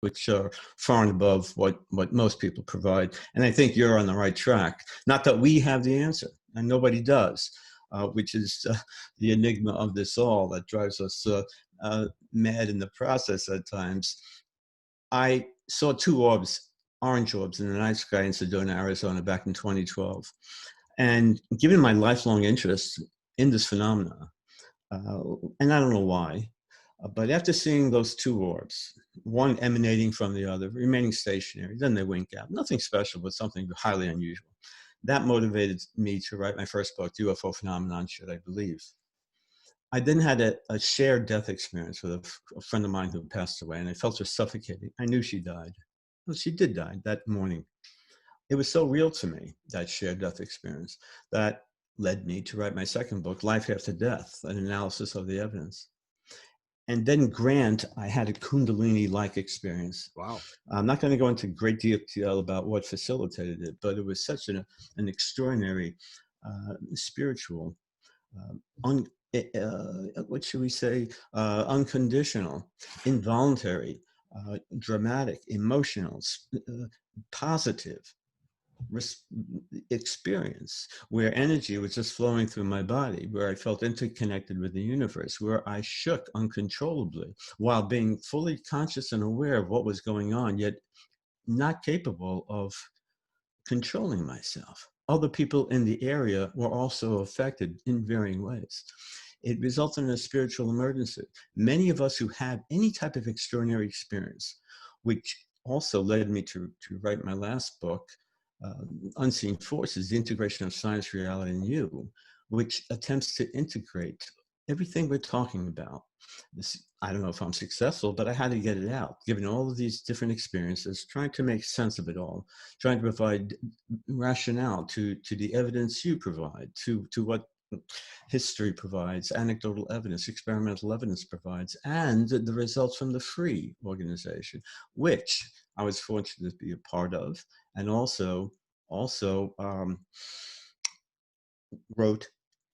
which are far and above what most people provide. And I think you're on the right track. Not that we have the answer, and nobody does, which is the enigma of this all that drives us mad in the process at times. I saw two orbs, orange orbs, in the night sky in Sedona, Arizona, back in 2012. And given my lifelong interest in this phenomena, and I don't know why, but after seeing those two orbs, one emanating from the other, remaining stationary, then they wink out. Nothing special, but something highly unusual. That motivated me to write my first book, UFO Phenomenon, Should I Believe? I then had a shared death experience with a friend of mine who passed away, and I felt her suffocating. I knew she died. Well, she did die that morning. It was so real to me, that shared death experience, that led me to write my second book, Life After Death, an analysis of the evidence. And then Grant, I had a Kundalini-like experience. Wow. I'm not going to go into great detail about what facilitated it, but it was such an extraordinary spiritual, what should we say, unconditional, involuntary, dramatic, emotional, positive experience, where energy was just flowing through my body, where I felt interconnected with the universe, where I shook uncontrollably while being fully conscious and aware of what was going on, yet not capable of controlling myself. Other people in the area were also affected in varying ways. It resulted in a spiritual emergency. Many of us who have any type of extraordinary experience, which also led me to write my last book, Unseen Forces, the Integration of Science, Reality, and You, which attempts to integrate everything we're talking about. This, I don't know if I'm successful, but I had to get it out, given all of these different experiences, trying to make sense of it all, trying to provide rationale to the evidence you provide, to what history provides, anecdotal evidence, experimental evidence provides, and the results from the free organization, which I was fortunate to be a part of, and also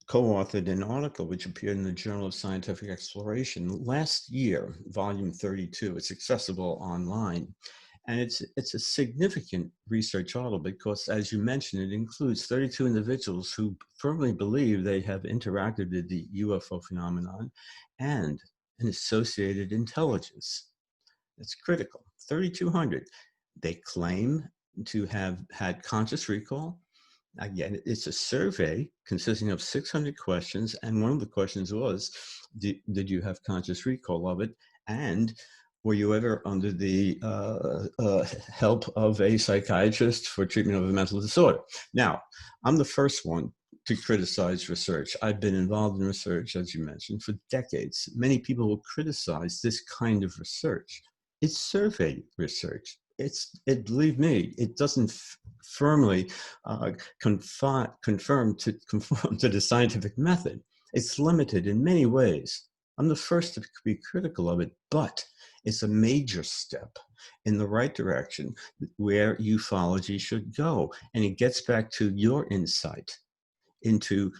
co-authored an article which appeared in the Journal of Scientific Exploration last year, volume 32. It's accessible online. And it's a significant research article because, as you mentioned, it includes 32 individuals who firmly believe they have interacted with the UFO phenomenon and an associated intelligence. It's critical. 3,200. They claim to have had conscious recall. Again, it's a survey consisting of 600 questions, and one of the questions was, did you have conscious recall of it? And were you ever under the help of a psychiatrist for treatment of a mental disorder? Now, I'm the first one to criticize research. I've been involved in research, as you mentioned, for decades. Many people will criticize this kind of research. It's survey research. Believe me, it doesn't firmly conform to the scientific method. It's limited in many ways. I'm the first to be critical of it, but it's a major step in the right direction where ufology should go. And it gets back to your insight into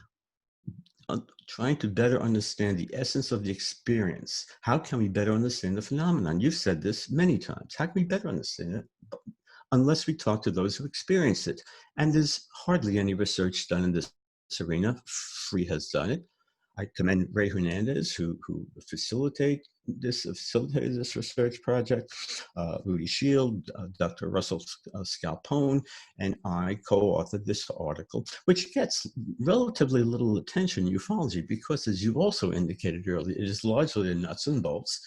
trying to better understand the essence of the experience. How can we better understand the phenomenon? You've said this many times. How can we better understand it? Unless we talk to those who experience it. And there's hardly any research done in this arena. Free has done it. I commend Ray Hernandez, who facilitated this research project, Rudy Shield, Dr. Russell Scalpone, and I co-authored this article, which gets relatively little attention in ufology because, as you also indicated earlier, it is largely a nuts and bolts,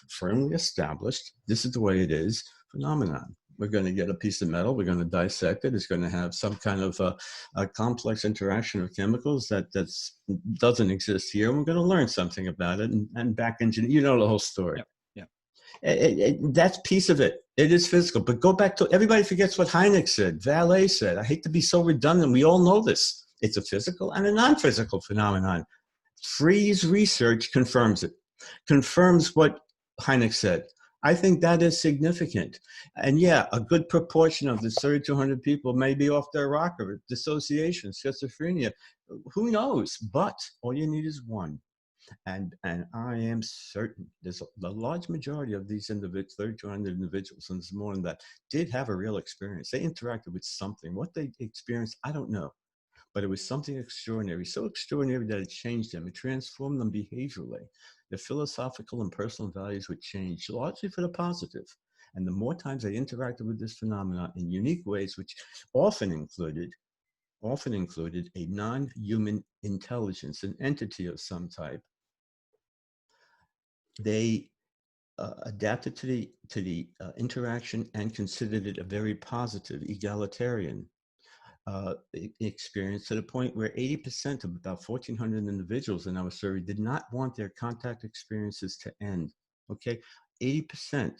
firmly established, this is the way it is, phenomenon. We're going to get a piece of metal, we're going to dissect it, it's going to have some kind of a complex interaction of chemicals that doesn't exist here, and we're going to learn something about it and back engineer, you know the whole story. Yeah. That's piece of it. It is physical, but go back to, everybody forgets what Hynek said, Vallée said. I hate to be so redundant, we all know this. It's a physical and a non-physical phenomenon. Free's research confirms it, confirms what Hynek said. I think that is significant. And yeah, a good proportion of the 3,200 people may be off their rocker, dissociation, schizophrenia, who knows? But all you need is one. And I am certain there's the large majority of these individuals, 3,200 individuals, and there's more than that, did have a real experience. They interacted with something. What they experienced, I don't know. But it was something extraordinary, so extraordinary that it changed them. It transformed them behaviorally. Their philosophical and personal values would change, largely for the positive. And the more times they interacted with this phenomenon in unique ways, which often included a non-human intelligence, an entity of some type, they adapted to the interaction and considered it a very positive, egalitarian experience, to the point where 80% of about 1,400 individuals in our survey did not want their contact experiences to end. Okay, 80%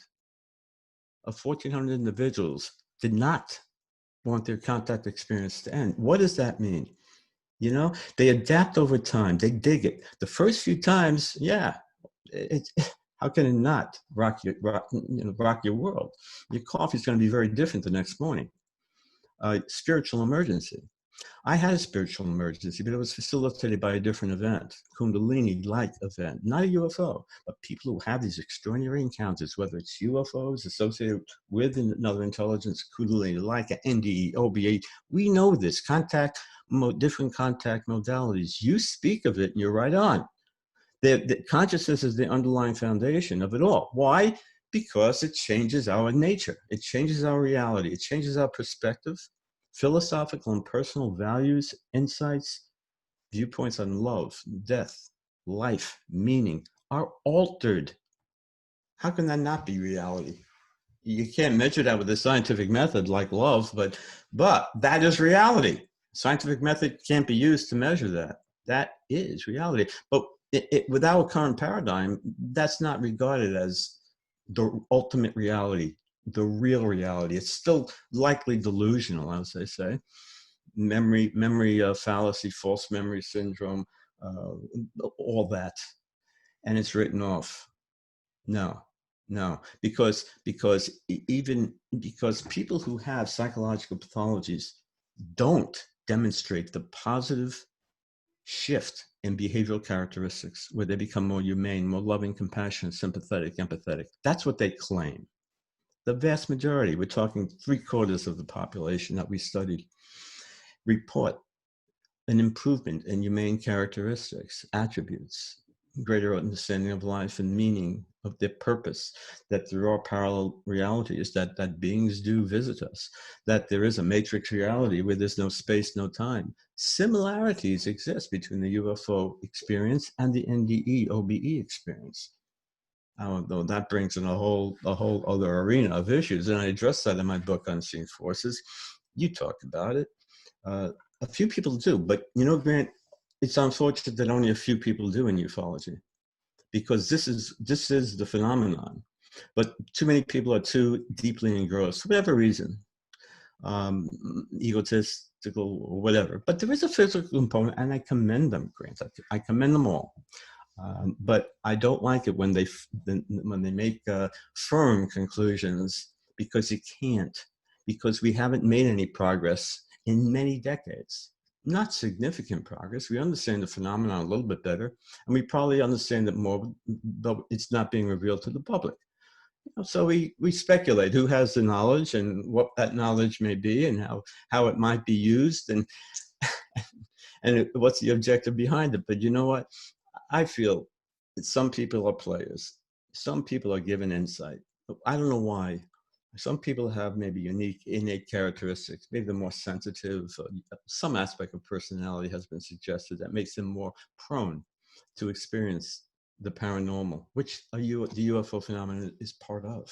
of 1,400 individuals did not want their contact experience to end. What does that mean? You know, they adapt over time. They dig it. The first few times, yeah, how can it not rock your world? Your coffee is going to be very different the next morning. Spiritual emergency. I had a spiritual emergency, but it was facilitated by a different event, Kundalini-like event, not a UFO, but people who have these extraordinary encounters, whether it's UFOs associated with another intelligence, Kundalini-like, NDE, OBE. We know this, different contact modalities. You speak of it and you're right on. The consciousness is the underlying foundation of it all. Why? Because it changes our nature. It changes our reality. It changes our perspective. Philosophical and personal values, insights, viewpoints on love, death, life, meaning are altered. How can that not be reality? You can't measure that with a scientific method like love, but that is reality. Scientific method can't be used to measure that. That is reality. But with our current paradigm, that's not regarded as the ultimate reality, the real reality. It's still likely delusional, as they say. Memory fallacy, false memory syndrome, all that. And it's written off. No, because people who have psychological pathologies don't demonstrate the positive shift in behavioral characteristics where they become more humane, more loving, compassionate, sympathetic, empathetic. That's what they claim. The vast majority, we're talking 3/4 of the population that we studied, report an improvement in humane characteristics, attributes, greater understanding of life and meaning of their purpose, that there are parallel realities, that beings do visit us, that there is a matrix reality where there's no space, no time. Similarities exist between the UFO experience and the NDE, OBE experience. Though that brings in a whole other arena of issues, and I address that in my book, Unseen Forces. You talked about it. A few people do, but you know, Grant, it's unfortunate that only a few people do in ufology, because this is the phenomenon. But too many people are too deeply engrossed, for whatever reason, egotistical or whatever. But there is a physical component, and I commend them, Grant. I commend them all. But I don't like it when they make firm conclusions, because you can't, because we haven't made any progress in many decades. Not significant progress. We understand the phenomenon a little bit better, and we probably understand it more, but it's not being revealed to the public. So we speculate who has the knowledge and what that knowledge may be, and how it might be used, and what's the objective behind it. But you know what? I feel that some people are players. Some people are given insight. I don't know why. Some people have maybe unique, innate characteristics. Maybe they're more sensitive. Some aspect of personality has been suggested that makes them more prone to experience the paranormal, which the UFO phenomenon is part of.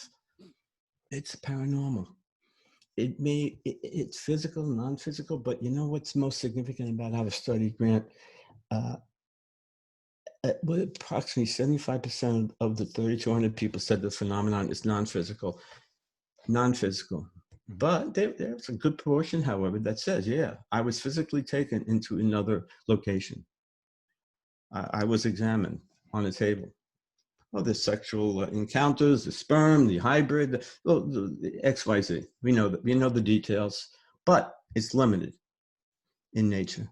It's paranormal. It's physical, non-physical, but you know what's most significant about our study, Grant? Approximately 75% of the 3,200 people said the phenomenon is non-physical. But there's a good portion, however, that says, yeah, I was physically taken into another location. I was examined on a table. Oh, the sexual encounters, the sperm, the hybrid, the XYZ. We know the details, but it's limited in nature.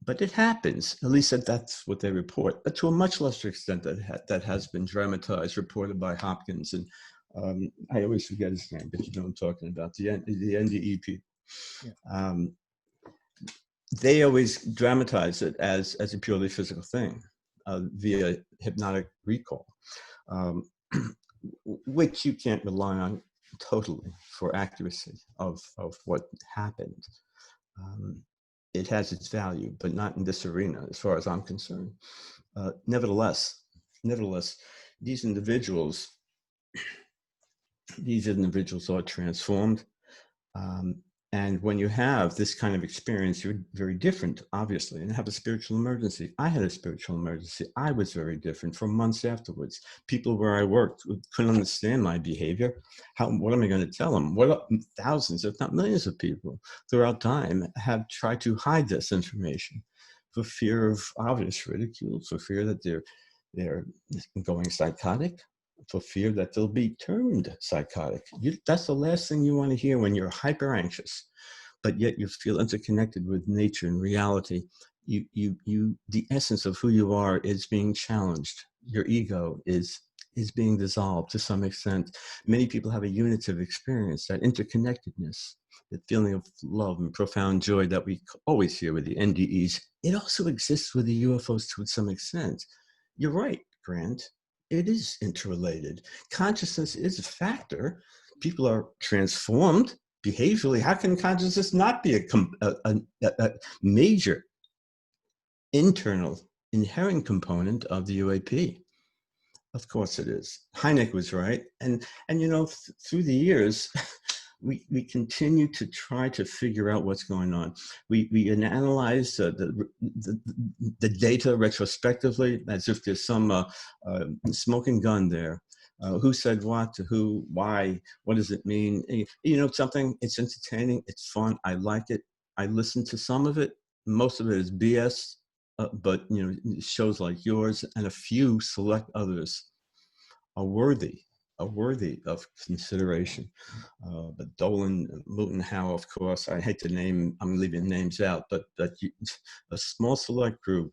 But it happens, at least that's what they report, but to a much lesser extent that has been dramatized, reported by Hopkins. And I always forget his name, but you know what I'm talking about, the NDE people. Yeah. They always dramatize it as a purely physical thing via hypnotic recall, which you can't rely on totally for accuracy of what happened. It has its value, but not in this arena, as far as I'm concerned. Nevertheless, these individuals are transformed. And when you have this kind of experience, you're very different, obviously, and have a spiritual emergency. I had a spiritual emergency. I was very different for months afterwards. People where I worked couldn't understand my behavior. What am I going to tell them? Thousands, if not millions of people throughout time have tried to hide this information for fear of obvious ridicule, for fear that they're going psychotic, for fear that they'll be termed psychotic. That's the last thing you want to hear when you're hyper anxious, but yet you feel interconnected with nature and reality. The essence of who you are is being challenged. Your ego is being dissolved to some extent. Many people have a unitive experience, that interconnectedness, the feeling of love and profound joy that we always hear with the NDEs. It also exists with the UFOs to some extent. You're right, Grant. It is interrelated. Consciousness is a factor. People are transformed behaviorally. How can consciousness not be a major internal inherent component of the UAP? Of course it is. Hynek was right. And you know, through the years, we continue to try to figure out what's going on. We analyze the data retrospectively, as if there's some smoking gun there. Who said what to who, why, what does it mean? You know something, it's entertaining, it's fun, I like it. I listen to some of it. Most of it is BS, but you know, shows like yours and a few select others are worthy of consideration. But Dolan, Moulton Howe, of course, I hate to name, I'm leaving names out, but a small select group,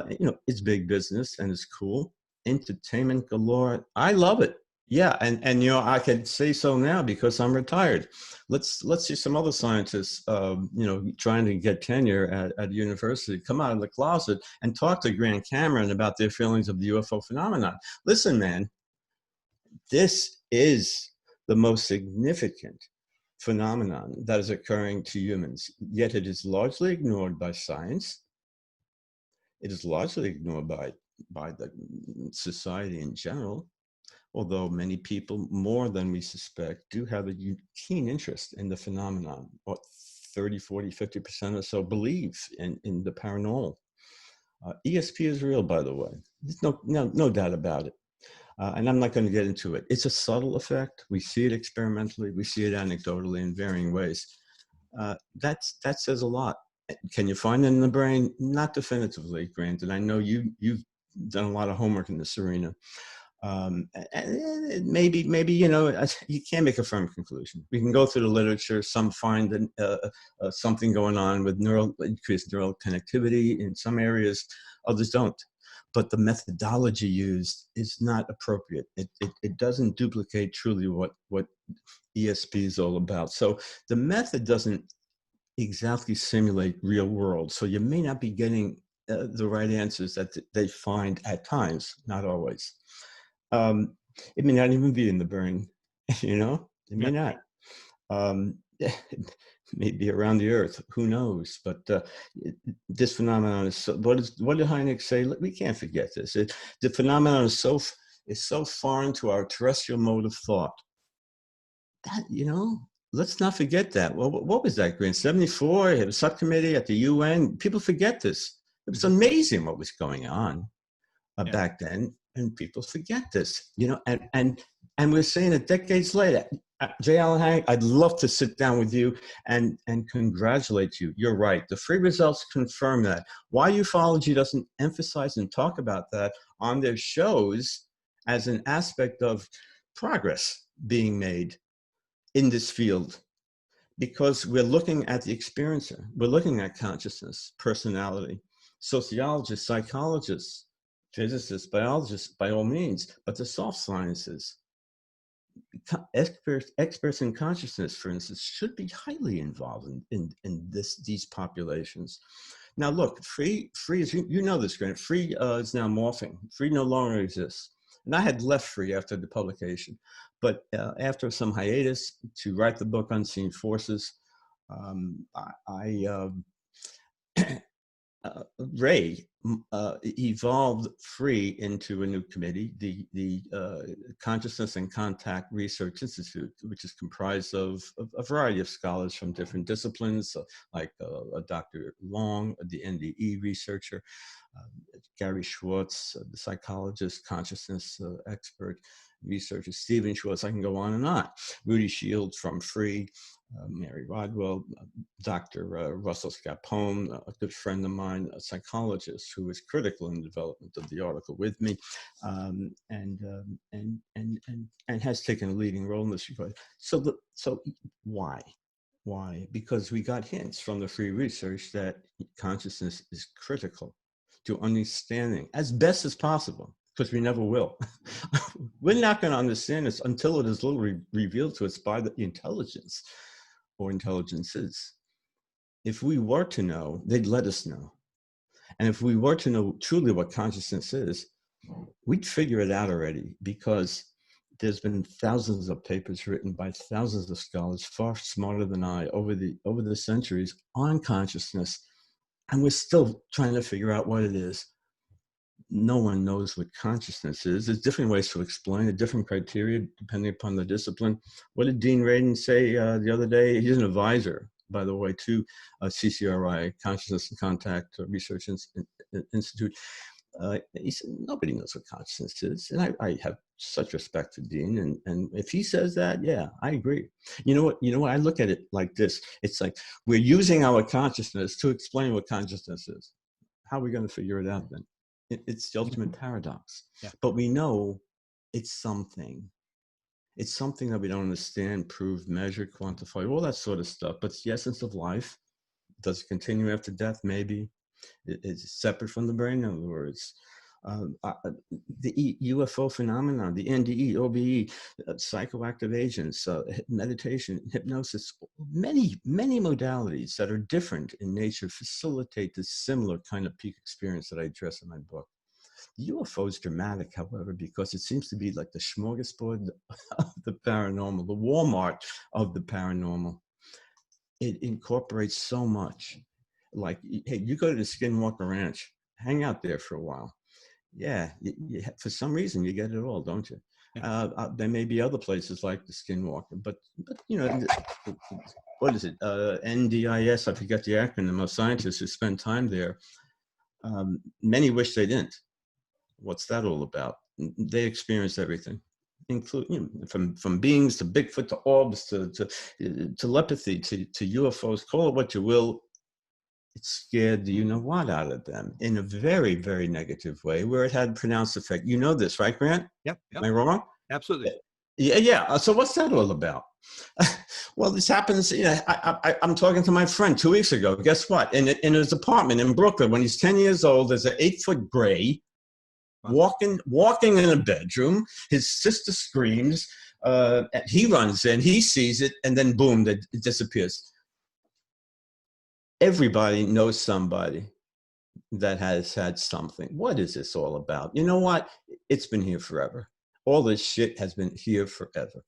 you know, it's big business and it's cool. Entertainment galore. I love it. Yeah, and you know, I can say so now because I'm retired. Let's see some other scientists, you know, trying to get tenure at a university, come out of the closet and talk to Grant Cameron about their feelings of the UFO phenomenon. Listen, man, this is the most significant phenomenon that is occurring to humans, yet it is largely ignored by science. It is largely ignored by the society in general, although many people, more than we suspect, do have a keen interest in the phenomenon. What, 30, 40, 50% or so believe in the paranormal. ESP is real, by the way. There's no doubt about it. And I'm not going to get into it. It's a subtle effect. We see it experimentally. We see it anecdotally in varying ways. That says a lot. Can you find it in the brain? Not definitively, granted. I know you've done a lot of homework in this arena. Maybe you know, you can't make a firm conclusion. We can go through the literature. Some find something going on with increased neural connectivity in some areas. Others don't. But the methodology used is not appropriate. It doesn't duplicate truly what ESP is all about. So the method doesn't exactly simulate real world. So you may not be getting the right answers that they find at times, not always. It may not even be in the brain, you know, it may not. Maybe around the earth, who knows? But this phenomenon is so, what did Hynek say? We can't forget this. The phenomenon is so foreign to our terrestrial mode of thought that, you know, let's not forget that. Well, what was that, Grant? 74, it was a subcommittee at the UN. People forget this. It was amazing what was going on back then, and people forget this, you know, and we're saying it decades later. J. Allen Hynek, I'd love to sit down with you and congratulate you. You're right. The free results confirm that. Why ufology doesn't emphasize and talk about that on their shows as an aspect of progress being made in this field? because we're looking at the experiencer. We're looking at consciousness, personality, sociologists, psychologists, physicists, biologists, by all means, but the soft sciences, experts in consciousness, for instance, should be highly involved in these populations. Now, look, free is, you know this, Grant, free is now morphing. Free no longer exists. And I had left free after the publication, but after some hiatus to write the book Unseen Forces, Ray evolved free into a new committee, the Consciousness and Contact Research Institute, which is comprised of a variety of scholars from different disciplines, like Dr. Long, the NDE researcher, Gary Schwartz, the psychologist, consciousness expert, researcher, Stephen Schwartz, I can go on and on. Rudy Shields from Free, Mary Rodwell, Dr. Russell Scapone, a good friend of mine, a psychologist who was critical in the development of the article with me, and has taken a leading role in this regard. So why? Why? Because we got hints from the Free research that consciousness is critical to understanding as best as possible, because we never will. We're not going to understand this until it is literally revealed to us by the intelligence or intelligences. If we were to know, they'd let us know. And if we were to know truly what consciousness is, we'd figure it out already, because there's been thousands of papers written by thousands of scholars far smarter than I over the centuries on consciousness. And we're still trying to figure out what it is. No one knows what consciousness is. There's different ways to explain it, different criteria, depending upon the discipline. What did Dean Radin say the other day? He's an advisor, by the way, to CCRI, Consciousness and Contact Research Institute. He said, nobody knows what consciousness is. And I have such respect for Dean. And if he says that, yeah, I agree. You know what? I look at it like this. It's like we're using our consciousness to explain what consciousness is. How are we going to figure it out then? It's the ultimate paradox. Yeah. But we know it's something. It's something that we don't understand, prove, measure, quantify, all that sort of stuff. But it's the essence of life. Does it continue after death? Maybe. It's separate from the brain, in other words. The UFO phenomenon, the NDE, OBE, psychoactive agents, meditation, hypnosis, many modalities that are different in nature facilitate this similar kind of peak experience that I address in my book. The UFO is dramatic, however, because it seems to be like the smorgasbord of the paranormal, the Walmart of the paranormal. It incorporates so much. Like, hey, you go to the Skinwalker Ranch, hang out there for a while. Yeah, for some reason you get it all, don't you? Yeah. There may be other places like the Skinwalker, but you know, what is it? NDEs, I forget the acronym, of scientists who spend time there. Many wish they didn't. What's that all about? They experience everything, including from beings to Bigfoot to orbs to telepathy to UFOs. Call it what you will. It scared the you-know-what out of them in a very, very negative way, where it had pronounced effect. You know this, right, Grant? Yep. Am I wrong? Absolutely. Yeah. So what's that all about? Well, this happens, you know, I'm talking to my friend 2 weeks ago. Guess what? In his apartment in Brooklyn, when he's 10 years old, there's an 8-foot gray walking in a bedroom. His sister screams. He runs in, he sees it, and then boom, it disappears. Everybody knows somebody that has had something. What is this all about? You know what? It's been here forever. All this shit has been here forever.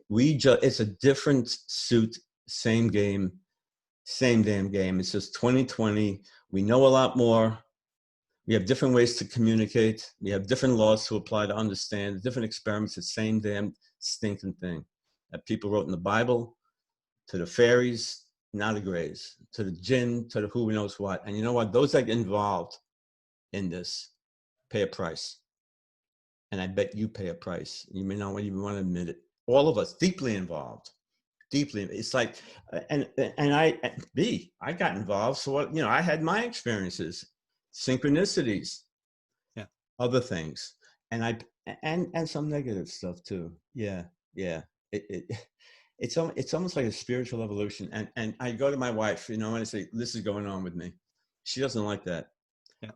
It's a different suit, same game, same damn game. It's just 2020. We know a lot more. We have different ways to communicate. We have different laws to apply to understand, different experiments, the same damn stinking thing that people wrote in the Bible, to the fairies, now the grays, to the jinn, to the who knows what. And you know what? Those that get involved in this pay a price. And I bet you pay a price. You may not even want to admit it. All of us deeply involved. Deeply. It's like, and I got involved. So what, you know, I had my experiences, synchronicities, other things. And some negative stuff too. Yeah. it's almost like a spiritual evolution. And I go to my wife, and I say, this is going on with me. She doesn't like that. Yeah.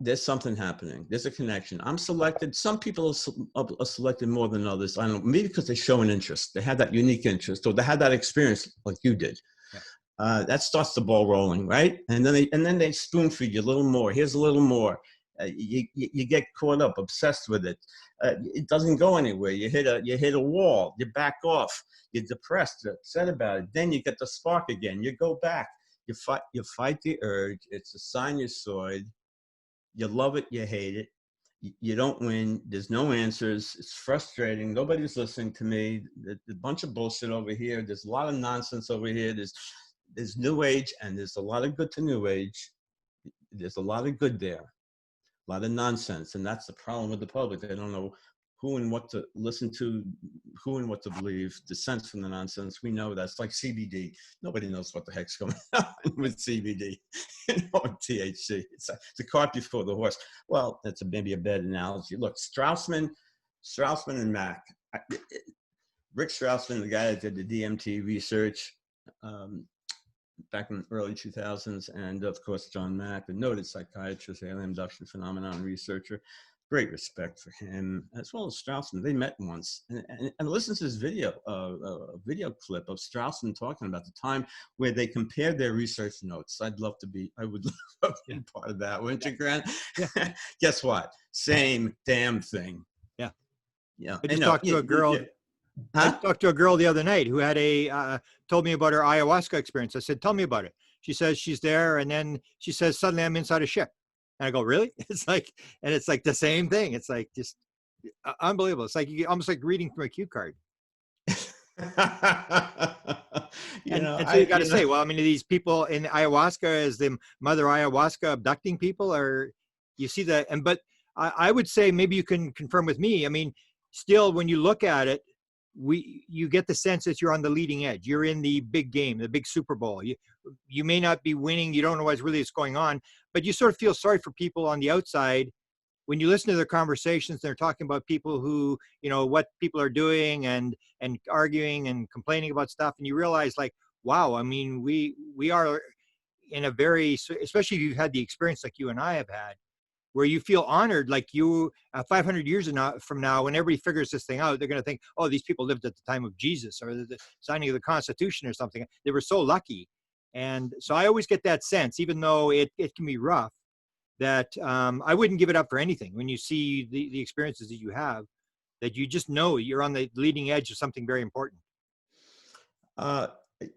There's something happening. There's a connection. I'm selected. Some people are selected more than others. I don't know, maybe because they show an interest. They have that unique interest, or they had that experience like you did. Yeah. That starts the ball rolling, right? And then they spoon feed you a little more. Here's a little more. You get caught up, obsessed with it. It doesn't go anywhere. You hit a wall. You back off. You're depressed, upset about it. Then you get the spark again. You go back. You fight the urge. It's a sinusoid. You love it. You hate it. You don't win. There's no answers. It's frustrating. Nobody's listening to me. There's a bunch of bullshit over here. There's a lot of nonsense over here. There's New Age, and there's a lot of good to New Age. There's a lot of good there, a lot of nonsense, and that's the problem with the public. They don't know who and what to listen to, who and what to believe. Dissent from the nonsense. We know that's like CBD. Nobody knows what the heck's going on with CBD, THC. It's the cart before the horse. Well, that's maybe a bad analogy. Look, Straussman and Mack. Rick Straussman, the guy that did the DMT research back in the early 2000s, and of course John Mack, the noted psychiatrist, alien abduction phenomenon researcher. Great respect for him, as well as Straussman. They met once, and listen to this video, a video clip of Straussman talking about the time where they compared their research notes. I would love to be part of that, wouldn't you, Grant? Yeah. Guess what? Same damn thing. Yeah. Yeah. I just talked to a girl. I talked to a girl the other night who had told me about her ayahuasca experience. I said, tell me about it. She says she's there, and then she says, suddenly I'm inside a ship. And I go, really? It's like the same thing. It's like just unbelievable. It's like almost like reading from a cue card. And so you got to say, well, I mean, these people in ayahuasca, is the mother ayahuasca abducting people, or you see that? But I would say, maybe you can confirm with me. I mean, still, when you look at it, you get the sense that you're on the leading edge. You're in the big game, the big Super Bowl. You may not be winning. You don't know what's really going on, but you sort of feel sorry for people on the outside when you listen to their conversations. They're talking about people who, what people are doing and arguing and complaining about stuff, and you realize, like, wow, I mean, we are in a very, especially if you've had the experience like you and I have had, where you feel honored, like 500 years from now, when everybody figures this thing out, they're going to think, oh, these people lived at the time of Jesus or the signing of the Constitution or something. They were so lucky. And so I always get that sense, even though it can be rough, that I wouldn't give it up for anything. When you see the experiences that you have, that you just know you're on the leading edge of something very important.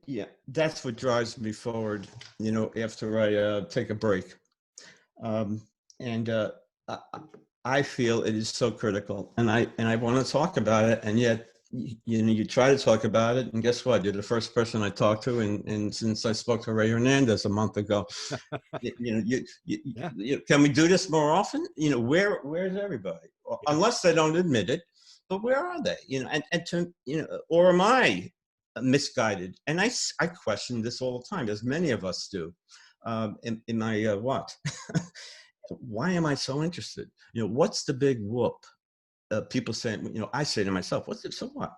Yeah, that's what drives me forward, after I take a break. And I feel it is so critical, and I want to talk about it, and yet you try to talk about it, and guess what? You're the first person I talked to, and since I spoke to Ray Hernandez a month ago, can we do this more often? Where's everybody? Unless they don't admit it, but where are they? Or am I misguided? And I question this all the time, as many of us do. In my what? Why am I so interested? What's the big whoop? People saying, I say to myself, so what?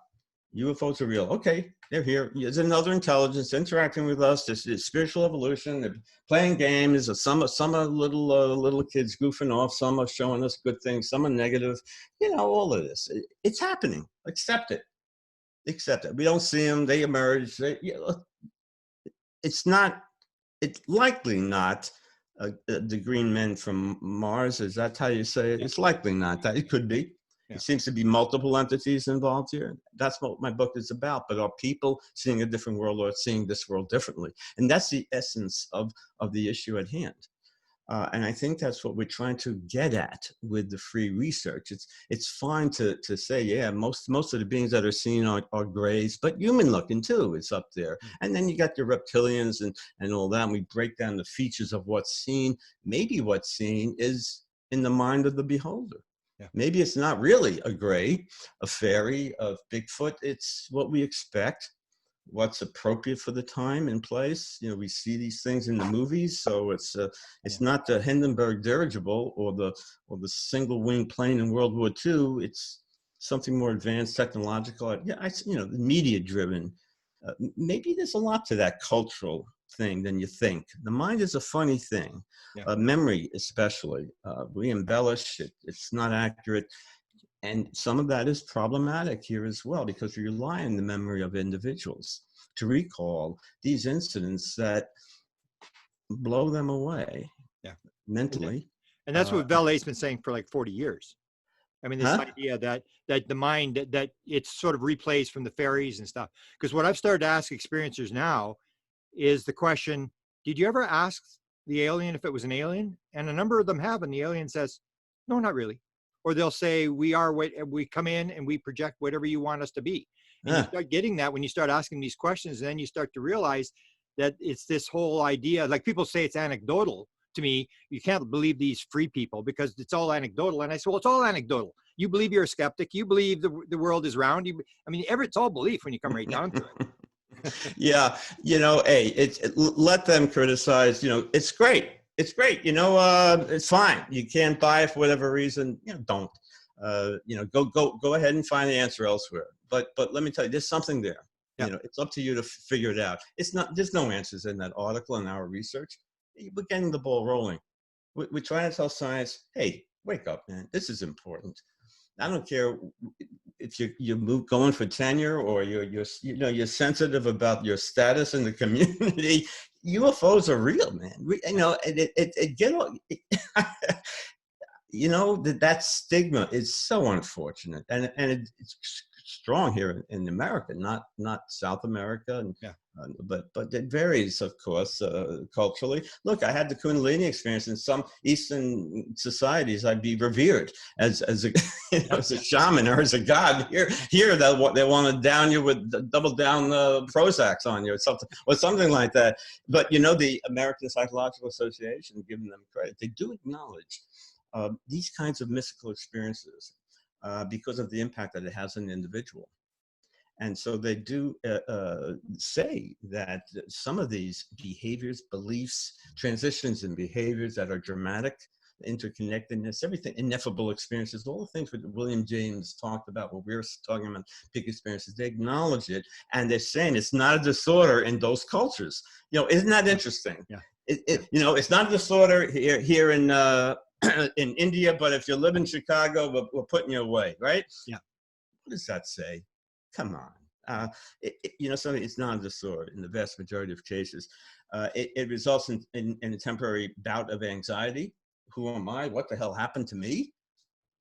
UFOs are real. Okay, they're here. There's another intelligence interacting with us. This is spiritual evolution. They're playing games. Some are little kids goofing off. Some are showing us good things. Some are negative. All of this. It's happening. Accept it. Accept it. We don't see them. They emerge. It's likely not the green men from Mars. Is that how you say it? It's likely not that. It could be. Yeah. It seems to be multiple entities involved here. That's what my book is about. But are people seeing a different world, or seeing this world differently? And that's the essence of the issue at hand. And I think that's what we're trying to get at with the free research. It's fine to say, yeah, most of the beings that are seen are grays, but human looking too. It's up there. And then you got your reptilians and all that. And we break down the features of what's seen. Maybe what's seen is in the mind of the beholder. Yeah. Maybe it's not really a gray, a fairy, a Bigfoot. It's what we expect, what's appropriate for the time and place. We see these things in the movies, so it's not the Hindenburg dirigible or the single wing plane in World War II. It's something more advanced, technological. Yeah, the media driven. maybe there's a lot to that cultural thing than you think. The mind is a funny thing. Yeah. Memory especially. We embellish it. It's not accurate. And some of that is problematic here as well, because we rely on the memory of individuals to recall these incidents that blow them away Yeah. mentally. And that's what Vallet's been saying for like 40 years. I mean, this Huh? idea that the mind, that it's sort of replays from the fairies and stuff. Because what I've started to ask experiencers now is the question, did you ever ask the alien if it was an alien? And a number of them have, and the alien says, no, not really. Or they'll say, we come in and we project whatever you want us to be. And you start getting that when you start asking these questions, and then you start to realize that it's this whole idea, like people say it's anecdotal. To me, you can't believe these free people because it's all anecdotal. And I said, well, it's all anecdotal. You believe you're a skeptic. You believe the world is round. It's all belief when you come right down to it. Yeah, hey, let them criticize. It's great. It's great. It's fine. You can't buy it for whatever reason. Don't. Go ahead and find the answer elsewhere. But let me tell you, there's something there. Yeah. It's up to you to figure it out. There's no answers in that article in our research. We're getting the ball rolling. We're trying to tell science, hey, wake up, man. This is important. I don't care if you're going for tenure or you're sensitive about your status in the community. UFOs are real, man. That stigma is so unfortunate, and it's strong here in America, not South America, and but it varies, of course, culturally. Look, I had the Kundalini experience in some Eastern societies. I'd be revered as a shaman or as a god. Here they want to down you with double down Prozacs on you or something like that. But the American Psychological Association, giving them credit, they do acknowledge these kinds of mystical experiences because of the impact that it has on the individual. And so they do say that some of these behaviors, beliefs, transitions in behaviors that are dramatic, interconnectedness, everything, ineffable experiences, all the things that William James talked about, what we're talking about, peak experiences, they acknowledge it. And they're saying it's not a disorder in those cultures. Isn't that interesting? Yeah. It's not a disorder here in India, but if you live in Chicago, we're putting you away, right? Yeah. What does that say? Come on. It's not a disorder in the vast majority of cases. It results in a temporary bout of anxiety. Who am I? What the hell happened to me?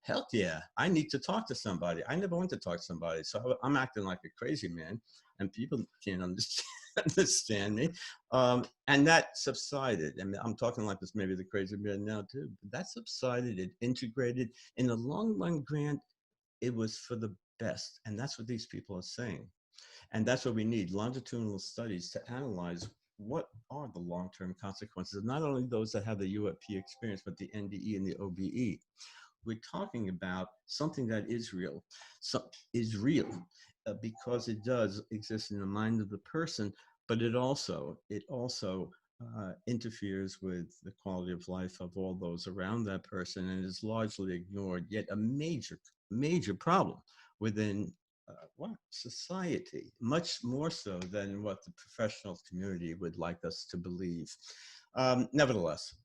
Hell yeah, I need to talk to somebody. I never went to talk to somebody, so I'm acting like a crazy man, and people can't understand me. And that subsided. I mean, I'm talking like this, maybe the crazy man now too. But that subsided. It integrated. In the long run, Grant, it was for the best, and that's what these people are saying. And that's what we need: longitudinal studies to analyze what are the long-term consequences of not only those that have the UAP experience, but the NDE and the OBE. We're talking about something that is real, because it does exist in the mind of the person, but it also interferes with the quality of life of all those around that person, and is largely ignored. Yet a major problem within society, much more so than what the professional community would like us to believe. Nevertheless.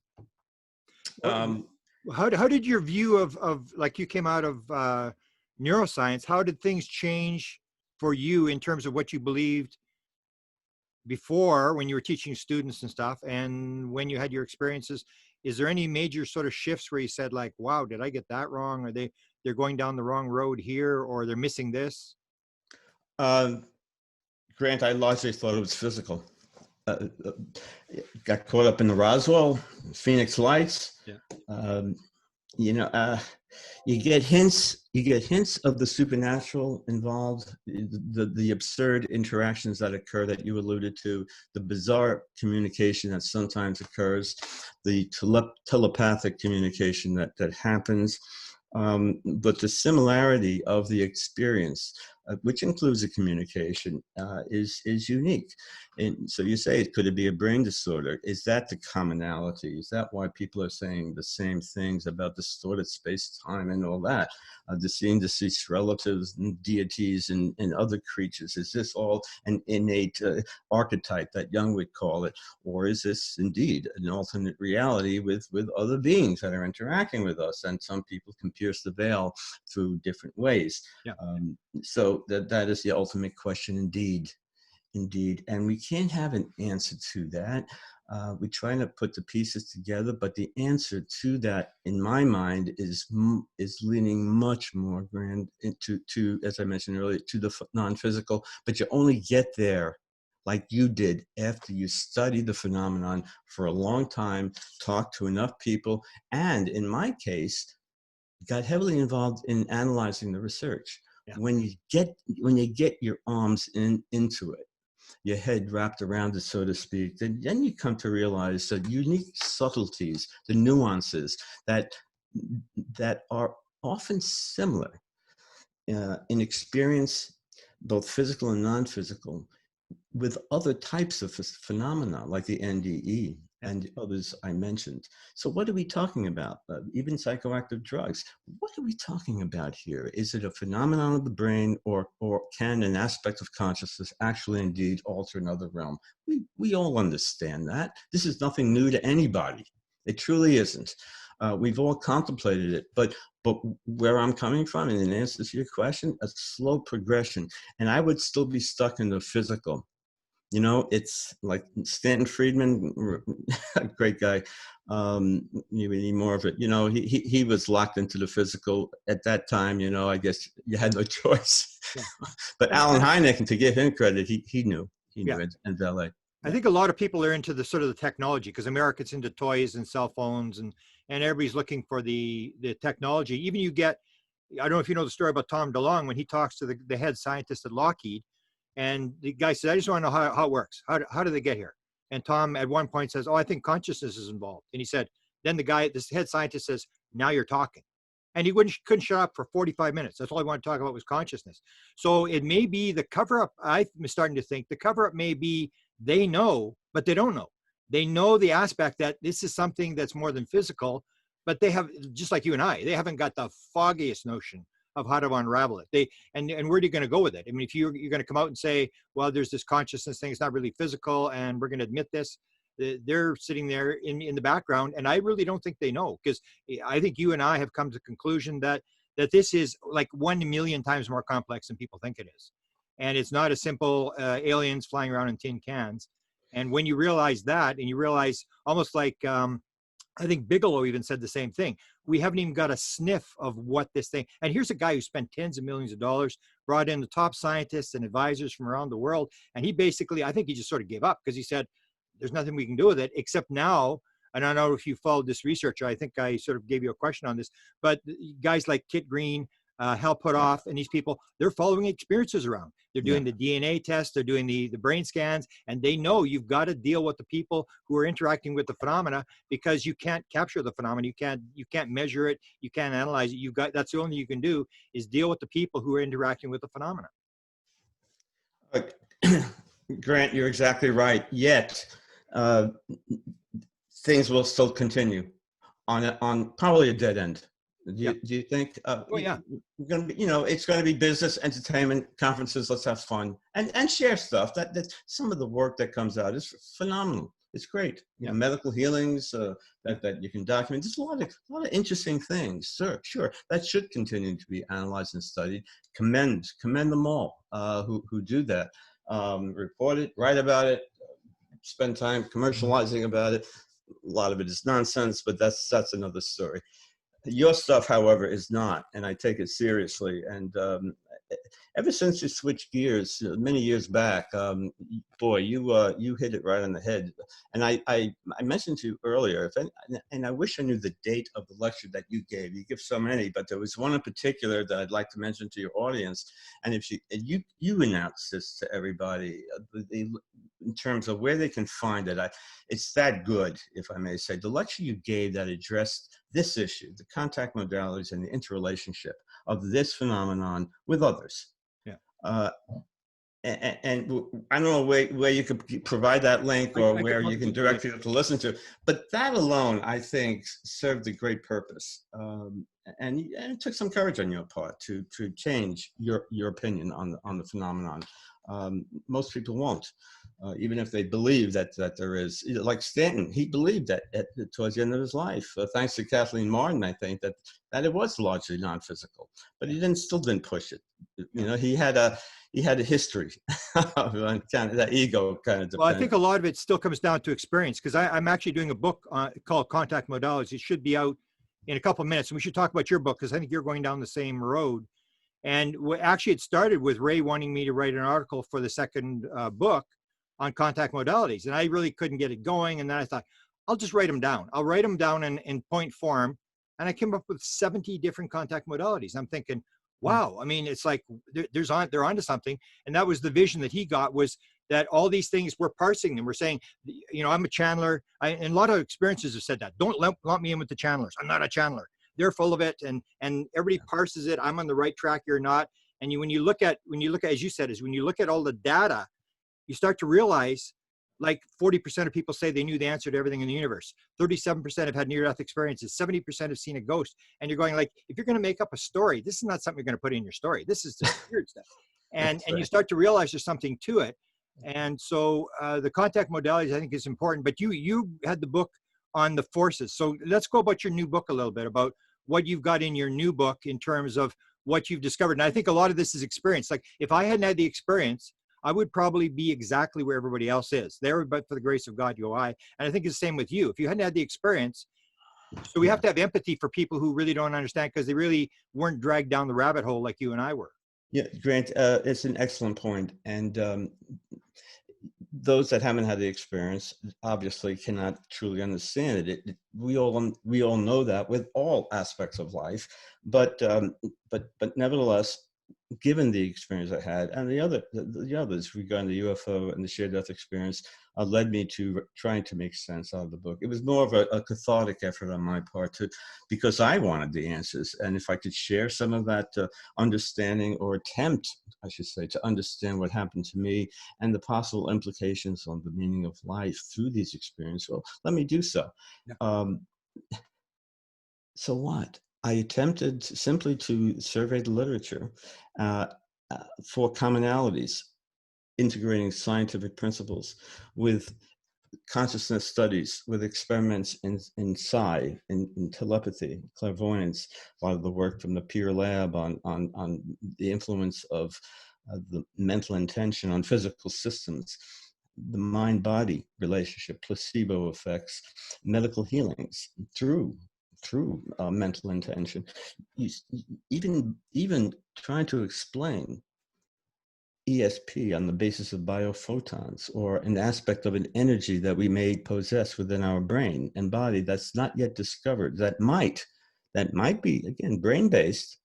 How did your view of like, you came out of neuroscience, how did things change for you in terms of what you believed before when you were teaching students and stuff, and when you had your experiences? Is there any major sort of shifts where you said like, wow, did I get that wrong? Or they're going down the wrong road here, or they're missing this? Grant, I largely thought it was physical. Got caught up in the Roswell, Phoenix Lights. Yeah. You get hints of the supernatural involved, the absurd interactions that occur that you alluded to, the bizarre communication that sometimes occurs, the telepathic communication that happens. But the similarity of the experience which includes a communication, is unique. And so you say, could it be a brain disorder? Is that the commonality? Is that why people are saying the same things about distorted space-time and all that? The seeing deceased relatives and deities and other creatures. Is this all an innate archetype that Jung would call it? Or is this indeed an alternate reality with other beings that are interacting with us? And some people can pierce the veil through different ways. Yeah. So that is the ultimate question indeed. Indeed. And we can't have an answer to that. We try to put the pieces together, but the answer to that, in my mind, is leaning much more grand into, as I mentioned earlier, to the non-physical. But you only get there, like you did, after you study the phenomenon for a long time, talk to enough people, and in my case, got heavily involved in analyzing the research. Yeah. When you get your arms into it, your head wrapped around it, so to speak, then you come to realize the unique subtleties, the nuances that are often similar in experience, both physical and non-physical, with other types of phenomena like the NDE and others I mentioned. So what are we talking about? Even psychoactive drugs. What are we talking about here? Is it a phenomenon of the brain, or can an aspect of consciousness actually indeed alter another realm? We all understand that. This is nothing new to anybody. It truly isn't. We've all contemplated it, but where I'm coming from, and in answer to your question, a slow progression. And I would still be stuck in the physical. You know, it's like Stanton Friedman, a great guy. You need more of it. You know, he was locked into the physical at that time. You know, I guess you had no choice. Yeah. But Alan Hynek, and to give him credit, he knew Yeah. in LA. I think a lot of people are into the sort of the technology, because America's into toys and cell phones, and everybody's looking for the technology. Even you get, I don't know if you know the story about Tom DeLonge when he talks to the head scientist at Lockheed, and the guy said, I just want to know how it works. How do they get here? And Tom at one point says, oh, I think consciousness is involved. And he said, then the guy, this head scientist says, now you're talking. And he couldn't shut up for 45 minutes. That's all he wanted to talk about was consciousness. So it may be the cover-up. I'm starting to think the cover-up may be they know, but they don't know. They know the aspect that this is something that's more than physical, but they have, just like you and I, they haven't got the foggiest notion of how to unravel it. And where are you going to go with it? I mean, if you're going to come out and say, well, there's this consciousness thing, it's not really physical, and we're going to admit this, they're sitting there in the background, and I really don't think they know, because I think you and I have come to the conclusion that this is like 1 million times more complex than people think it is. And it's not a simple aliens flying around in tin cans. And when you realize that, and you realize almost like, I think Bigelow even said the same thing. We haven't even got a sniff of what this thing, and here's a guy who spent tens of millions of dollars, brought in the top scientists and advisors from around the world. And he basically, I think he just sort of gave up, because he said, there's nothing we can do with it except now. And I don't know if you followed this research. I think I sort of gave you a question on this, but guys like Kit Green, Hal Puthoff, and these people, they're following experiences around. They're doing the DNA tests, they're doing the brain scans, and they know you've got to deal with the people who are interacting with the phenomena, because you can't capture the phenomena, you can't measure it, you can't analyze it. That's the only thing you can do, is deal with the people who are interacting with the phenomena. Grant, you're exactly right. Yet things will still continue on probably a dead end. Do you think? Yeah. We're going to be, it's going to be business, entertainment, conferences. Let's have fun and share stuff. That some of the work that comes out is phenomenal. It's great. You know, medical healings that you can document. There's a lot of interesting things. Sure, that should continue to be analyzed and studied. Commend them all who do that. Report it, write about it, spend time commercializing about it. A lot of it is nonsense, but that's another story. Your stuff, however, is not, and I take it seriously. And ever since you switched gears many years back, boy, you hit it right on the head. And I mentioned to you earlier, and I wish I knew the date of the lecture that you gave. You give so many, but there was one in particular that I'd like to mention to your audience. And if you announce this to everybody, in terms of where they can find it, it's that good, if I may say. The lecture you gave that addressed this issue, the contact modalities and the interrelationship of this phenomenon with others. Yeah. Uh, and I don't know where you could provide that link or I could where you probably can get you a link. direct people to listen to, but that alone, I think, served a great purpose. And it took some courage on your part to change your opinion on the phenomenon. Most people won't, even if they believe that there is, like Stanton, he believed that towards the end of his life, thanks to Kathleen Martin, I think that it was largely non-physical, but he still didn't push it. You know, he had a history of kind of that ego kind of Well, I think dependent. a lot of it still comes down to experience, because I'm actually doing a book called Contact Modalities. It should be out in a couple of minutes, and we should talk about your book because I think you're going down the same road. And actually, it started with Ray wanting me to write an article for the second book on contact modalities, and I really couldn't get it going. And then I thought, I'll just write them down. I'll write them down in point form, and I came up with 70 different contact modalities. I'm thinking, wow. I mean, it's like they're onto something. And that was the vision that he got, was that all these things, we're parsing them. We're saying, you know, I'm a channeler. And a lot of experiences have said that. Don't lump me in with the channelers. I'm not a channeler. They're full of it, and everybody parses it. I'm on the right track, you're not. And when you look at, as you said, is when you look at all the data, you start to realize, like 40% of people say they knew the answer to everything in the universe. 37% have had near-death experiences. 70% have seen a ghost. And you're going, like, if you're going to make up a story, this is not something you're going to put in your story. This is just weird stuff. And Right. you start to realize there's something to it. And so the contact modalities, I think, is important. But you had the book on the forces. So let's go about your new book a little bit, about what you've got in your new book in terms of what you've discovered. And I think a lot of this is experience. Like, if I hadn't had the experience, I would probably be exactly where everybody else is. There, but for the grace of God go I. And I think it's the same with you. If you hadn't had the experience, so we have to have empathy for people who really don't understand, because they really weren't dragged down the rabbit hole like you and I were. Yeah, Grant, it's an excellent point. And those that haven't had the experience obviously cannot truly understand it. We all know that with all aspects of life, but nevertheless, given the experience I had and the others regarding the UFO and the shared death experience, led me to trying to make sense out of the book. It was more of a cathartic effort on my part, because I wanted the answers, and if I could share some of that understanding, or attempt, I should say, to understand what happened to me and the possible implications on the meaning of life through these experiences, well, let me do so. Yeah. So what? I attempted simply to survey the literature for commonalities, integrating scientific principles with consciousness studies, with experiments in psi, in telepathy, clairvoyance, a lot of the work from the Peer Lab on the influence of the mental intention on physical systems, the mind-body relationship, placebo effects, medical healings through mental intention. Even trying to explain ESP on the basis of biophotons, or an aspect of an energy that we may possess within our brain and body that's not yet discovered, that might be, again, brain-based,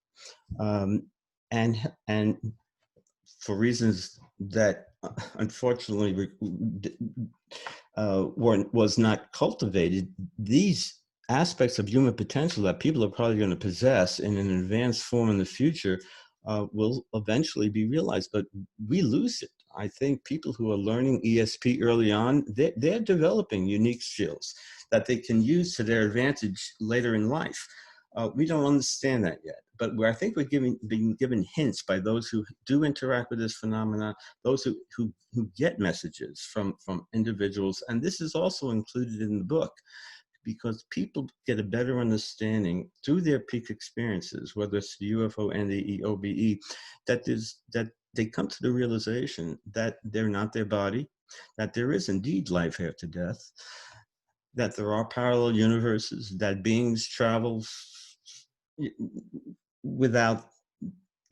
and for reasons that unfortunately was not cultivated, these aspects of human potential that people are probably going to possess in an advanced form in the future will eventually be realized, but we lose it. I think people who are learning ESP early on, they're developing unique skills that they can use to their advantage later in life. We don't understand that yet, but I think we're being given hints by those who do interact with this phenomena, those who get messages from individuals, and this is also included in the book, because people get a better understanding through their peak experiences, whether it's the UFO, NDE, OBE, that they come to the realization that they're not their body, that there is indeed life after death, that there are parallel universes, that beings travel without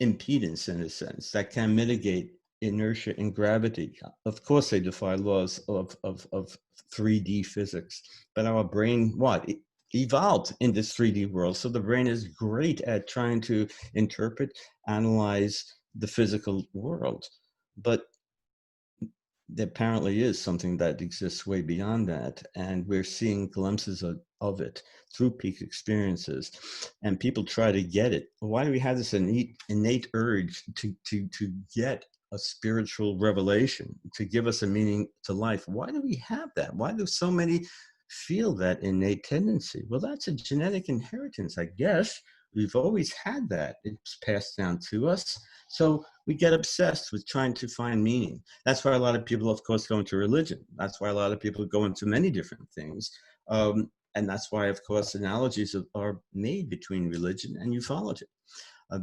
impedance, in a sense, that can mitigate inertia and gravity. Of course, they defy laws of 3D physics, but our brain, it evolved in this 3D world. So the brain is great at trying to interpret, analyze the physical world. But there apparently is something that exists way beyond that, and we're seeing glimpses of it through peak experiences, and people try to get it. Why do we have this innate urge to get a spiritual revelation, to give us a meaning to life? Why do we have that? Why do so many feel that innate tendency? Well, that's a genetic inheritance, I guess. We've always had that. It's passed down to us. So we get obsessed with trying to find meaning. That's why a lot of people, of course, go into religion. That's why a lot of people go into many different things. And that's why, of course, analogies are made between religion and ufology.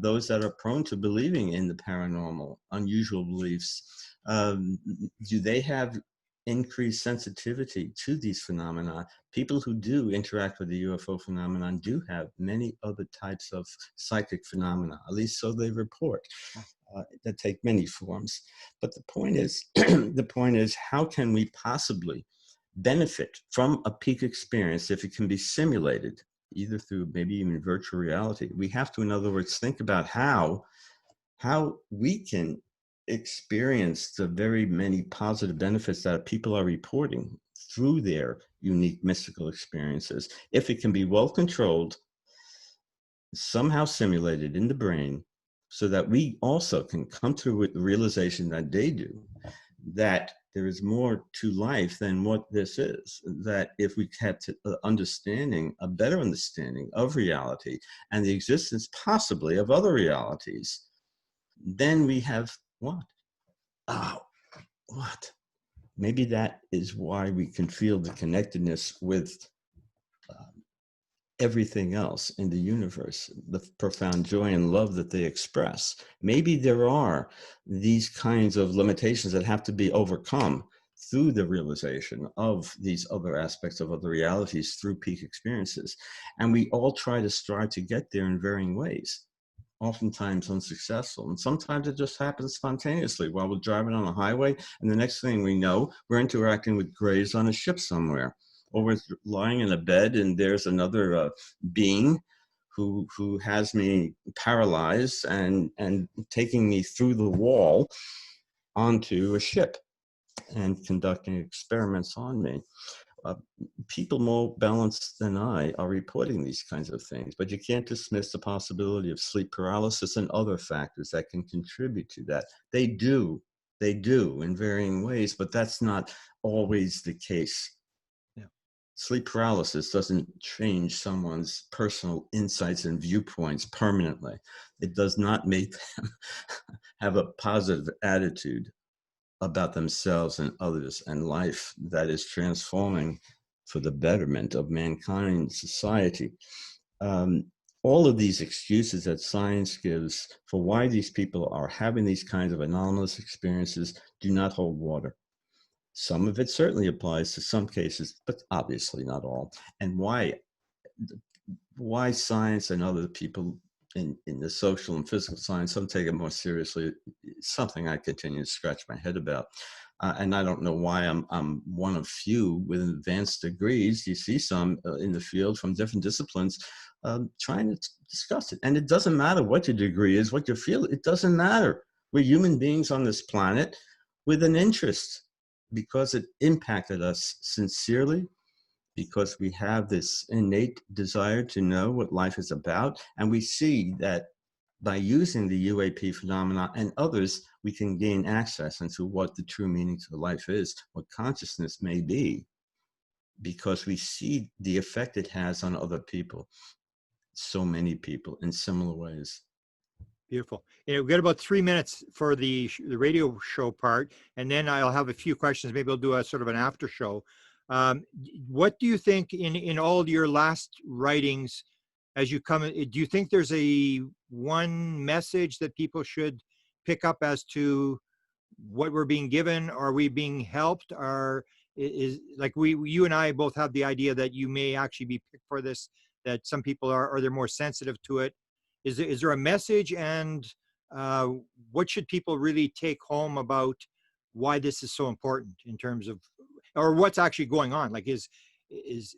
Those that are prone to believing in the paranormal, unusual beliefs, do they have increased sensitivity to these phenomena? People who do interact with the UFO phenomenon do have many other types of psychic phenomena, at least so they report, that take many forms. But the point is, the point is, how can we possibly benefit from a peak experience if it can be simulated, either through maybe even virtual reality? We have to, in other words, think about how we can experience the very many positive benefits that people are reporting through their unique mystical experiences. If it can be well controlled, somehow simulated in the brain, so that we also can come to the realization that they do, that there is more to life than what this is, that if we had a better understanding of reality and the existence possibly of other realities, then we have what? Oh, what? Maybe that is why we can feel the connectedness with everything else in the universe, the profound joy and love that they express. Maybe there are these kinds of limitations that have to be overcome through the realization of these other aspects of other realities through peak experiences. And we all try to strive to get there in varying ways, oftentimes unsuccessful. And sometimes it just happens spontaneously while we're driving on a highway. And the next thing we know, we're interacting with grays on a ship somewhere, or we're lying in a bed and there's another being who has me paralyzed and taking me through the wall onto a ship and conducting experiments on me. People more balanced than I are reporting these kinds of things, but you can't dismiss the possibility of sleep paralysis and other factors that can contribute to that. They do in varying ways, but that's not always the case. Yeah. Sleep paralysis doesn't change someone's personal insights and viewpoints permanently. It does not make them have a positive attitude about themselves and others and life that is transforming for the betterment of mankind society. All of these excuses that science gives for why these people are having these kinds of anomalous experiences do not hold water. Some of it certainly applies to some cases, but obviously not all. And why science and other people in the social and physical science, some take it more seriously, something I continue to scratch my head about. And I don't know why I'm one of few with advanced degrees. You see some in the field from different disciplines trying to discuss it. And it doesn't matter what your degree is, what you feel, it doesn't matter. We're human beings on this planet with an interest because it impacted us sincerely, because we have this innate desire to know what life is about. And we see that by using the UAP phenomena and others, we can gain access into what the true meaning to life is, what consciousness may be, because we see the effect it has on other people, so many people in similar ways. Beautiful. We've got about 3 minutes for the radio show part, and then I'll have a few questions. Maybe I'll do a sort of an after show. What do you think in all your last writings, as you come, do you think there's one message that people should pick up as to what we're being given? Are we being helped? Or is like you and I both have the idea that you may actually be picked for this, that some people are, or they're more sensitive to it. Is there a message, and what should people really take home about why this is so important in terms of, or what's actually going on? Like, is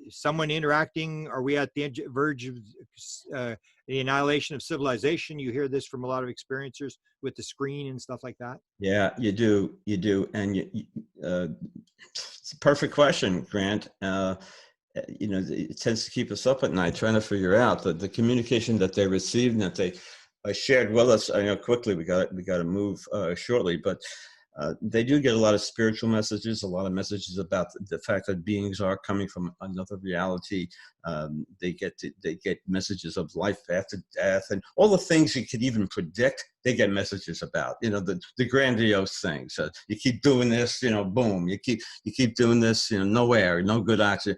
someone interacting? Are we at the verge of the annihilation of civilization? You hear this from a lot of experiencers with the screen and stuff like that. Yeah, you do, and It's a perfect question, Grant. It tends to keep us up at night trying to figure out the communication that they received and that they shared with us. I know quickly we got to move shortly, but they do get a lot of spiritual messages, a lot of messages about the fact that beings are coming from another reality. They get messages of life after death, and all the things you could even predict. They get messages about, the grandiose things. You keep doing this, boom. You keep doing this, no air, no good oxygen.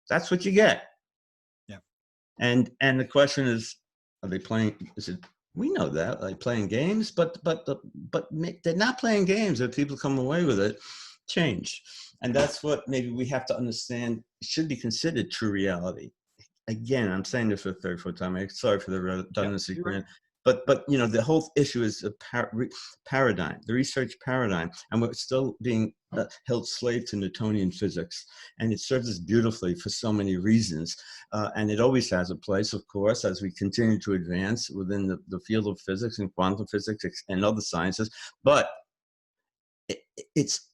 That's what you get. Yeah. And the question is, are they playing? Is it? We know that, like playing games, but they're not playing games. If people come away with it, change, and that's what maybe we have to understand. Should be considered true reality. Again, I'm saying this for the third, fourth time. I'm sorry for the redundancy, Grant. But the whole issue is a paradigm, the research paradigm, and we're still being held slave to Newtonian physics, and it serves us beautifully for so many reasons, and it always has a place, of course, as we continue to advance within the field of physics and quantum physics and other sciences. But it's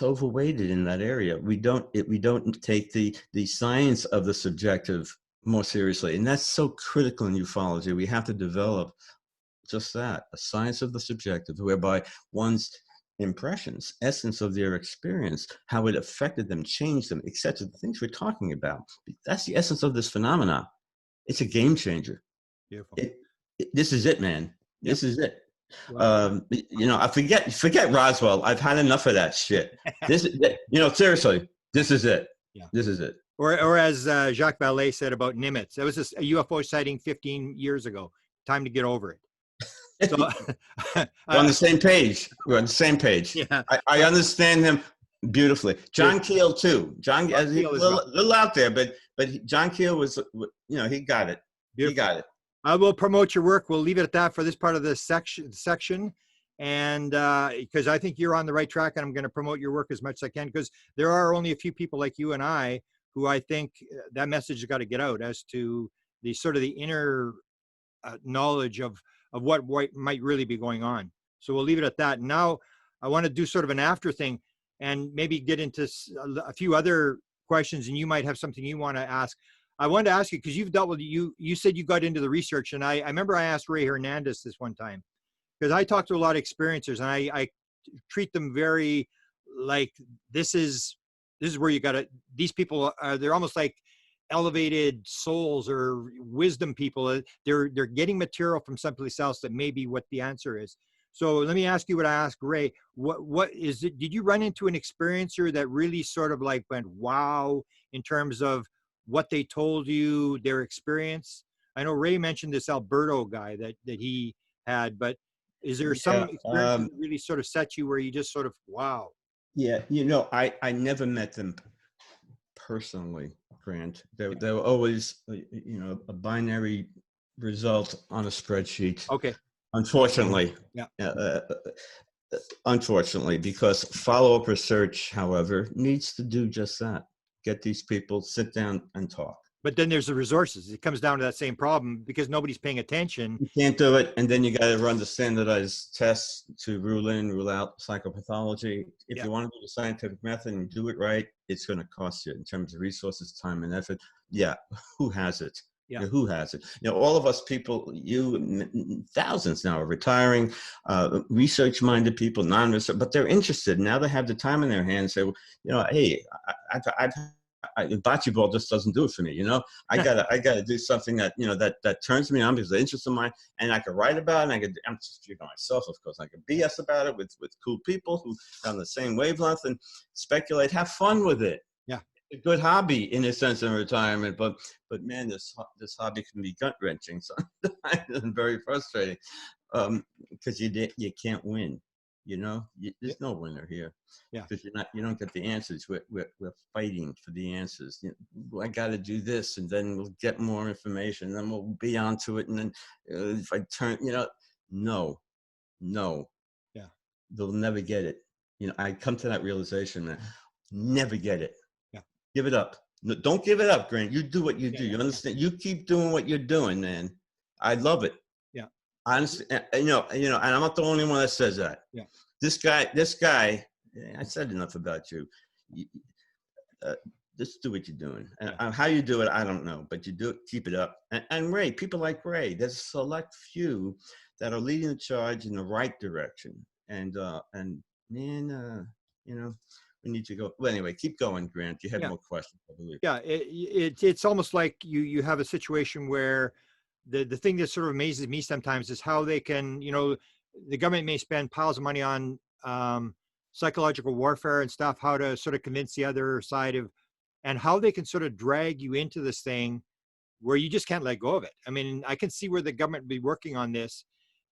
overweighted in that area. We don't take the science of the subjective more seriously, and that's so critical in ufology. We have to develop just that, a science of the subjective, whereby one's impressions, essence of their experience, how it affected them, changed them, etc. The things we're talking about. That's the essence of this phenomena. It's a game changer. Beautiful. This is it, man. Yep. This is it. Wow. I forget Roswell. I've had enough of that shit. Seriously, this is it. Yeah. This is it. Or as Jacques Vallée said about Nimitz, that was a UFO sighting 15 years ago. Time to get over it. So, we're on the same page. We're on the same page. Yeah. I understand him beautifully. John Keel too. John Keel is a little out there, but John Keel was, he got it. Beautiful. He got it. I will promote your work. We'll leave it at that for this part of the section. And because I think you're on the right track, and I'm going to promote your work as much as I can, because there are only a few people like you and I who I think that message has got to get out as to the sort of the inner knowledge of what might really be going on. So we'll leave it at that. Now I want to do sort of an after thing and maybe get into a few other questions, and you might have something you want to ask. I wanted to ask you, because you've dealt with, you said you got into the research, and I remember I asked Ray Hernandez this one time, because I talk to a lot of experiencers, and I treat them very like, this is where you got to, these people are, they're almost like elevated souls or wisdom people. They're getting material from someplace else that may be what the answer is. So let me ask you what I asked Ray. What is it? Did you run into an experiencer that really sort of like went, wow, in terms of what they told you, their experience? I know Ray mentioned this Alberto guy that he had, but is there some experience that really sort of set you where you just sort of, wow? Yeah, I never met them personally, Grant. They were always, a binary result on a spreadsheet. Okay. Unfortunately. Yeah. Unfortunately, because follow-up research, however, needs to do just that. Get these people, sit down and talk. But then there's the resources. It comes down to that same problem because nobody's paying attention. You can't do it. And then you got to run the standardized tests to rule in, rule out psychopathology. If you want to do the scientific method and do it right, it's going to cost you in terms of resources, time, and effort. Yeah. Who has it? Yeah. Who has it? All of us people, thousands now are retiring, research-minded people, non-research, but they're interested. Now they have the time in their hands. Say, hey, bocce ball just doesn't do it for me. I gotta do something that that turns me on because the interest of mine, and I could write about it. And I'm just speaking myself, of course. I could BS about it with cool people who are on the same wavelength and speculate, have fun with it. Yeah, a good hobby in a sense in retirement, but man, this hobby can be gut wrenching sometimes and very frustrating because you can't win. There's no winner here. Yeah, because you don't get the answers. We're fighting for the answers. I got to do this, and then we'll get more information, and then we'll be onto it. And then if I turn, no, yeah, they'll never get it. I come to that realization that never get it. Yeah, give it up. No, don't give it up, Grant. You do what you do. You understand? You keep doing what you're doing, man. I love it. Yeah. Honestly, and I'm not the only one that says that. Yeah. this guy, I said enough about you. Just do what you're doing. And how you do it, I don't know, but you do it, keep it up. And Ray, people like Ray, there's a select few that are leading the charge in the right direction. And man, you know, we need to go. Well, anyway, keep going, Grant. You had more questions, I believe. Yeah, it's almost like you have a situation where the thing that sort of amazes me sometimes is how they can, you know, the government may spend piles of money on psychological warfare and stuff, how to sort of convince the other side of, and how they can sort of drag you into this thing where you just can't let go of it. I mean, I can see where the government would be working on this,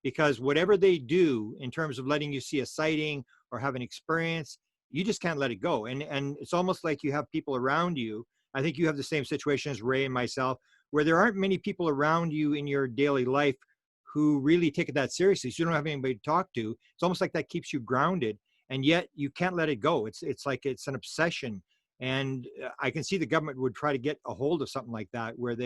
because whatever they do in terms of letting you see a sighting or have an experience, you just can't let it go. And it's almost like you have people around you. I think you have the same situation as Ray and myself, where there aren't many people around you in your daily life who really take it that seriously. So you don't have anybody to talk to. It's almost like that keeps you grounded, and yet you can't let it go. It's like it's an obsession. And I can see the government would try to get a hold of something like that, where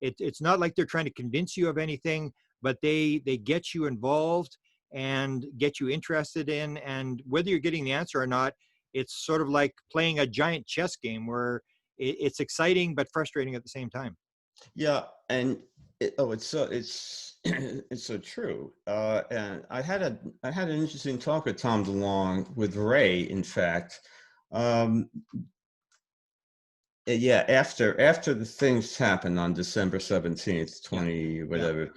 it's not like they're trying to convince you of anything, but they get you involved and get you interested in, and whether you're getting the answer or not, it's sort of like playing a giant chess game where it's exciting but frustrating at the same time. Yeah, and it's so true. And I had an interesting talk with Tom DeLong, with Ray, in fact. Yeah, after the things happened on December 17th, 20 whatever,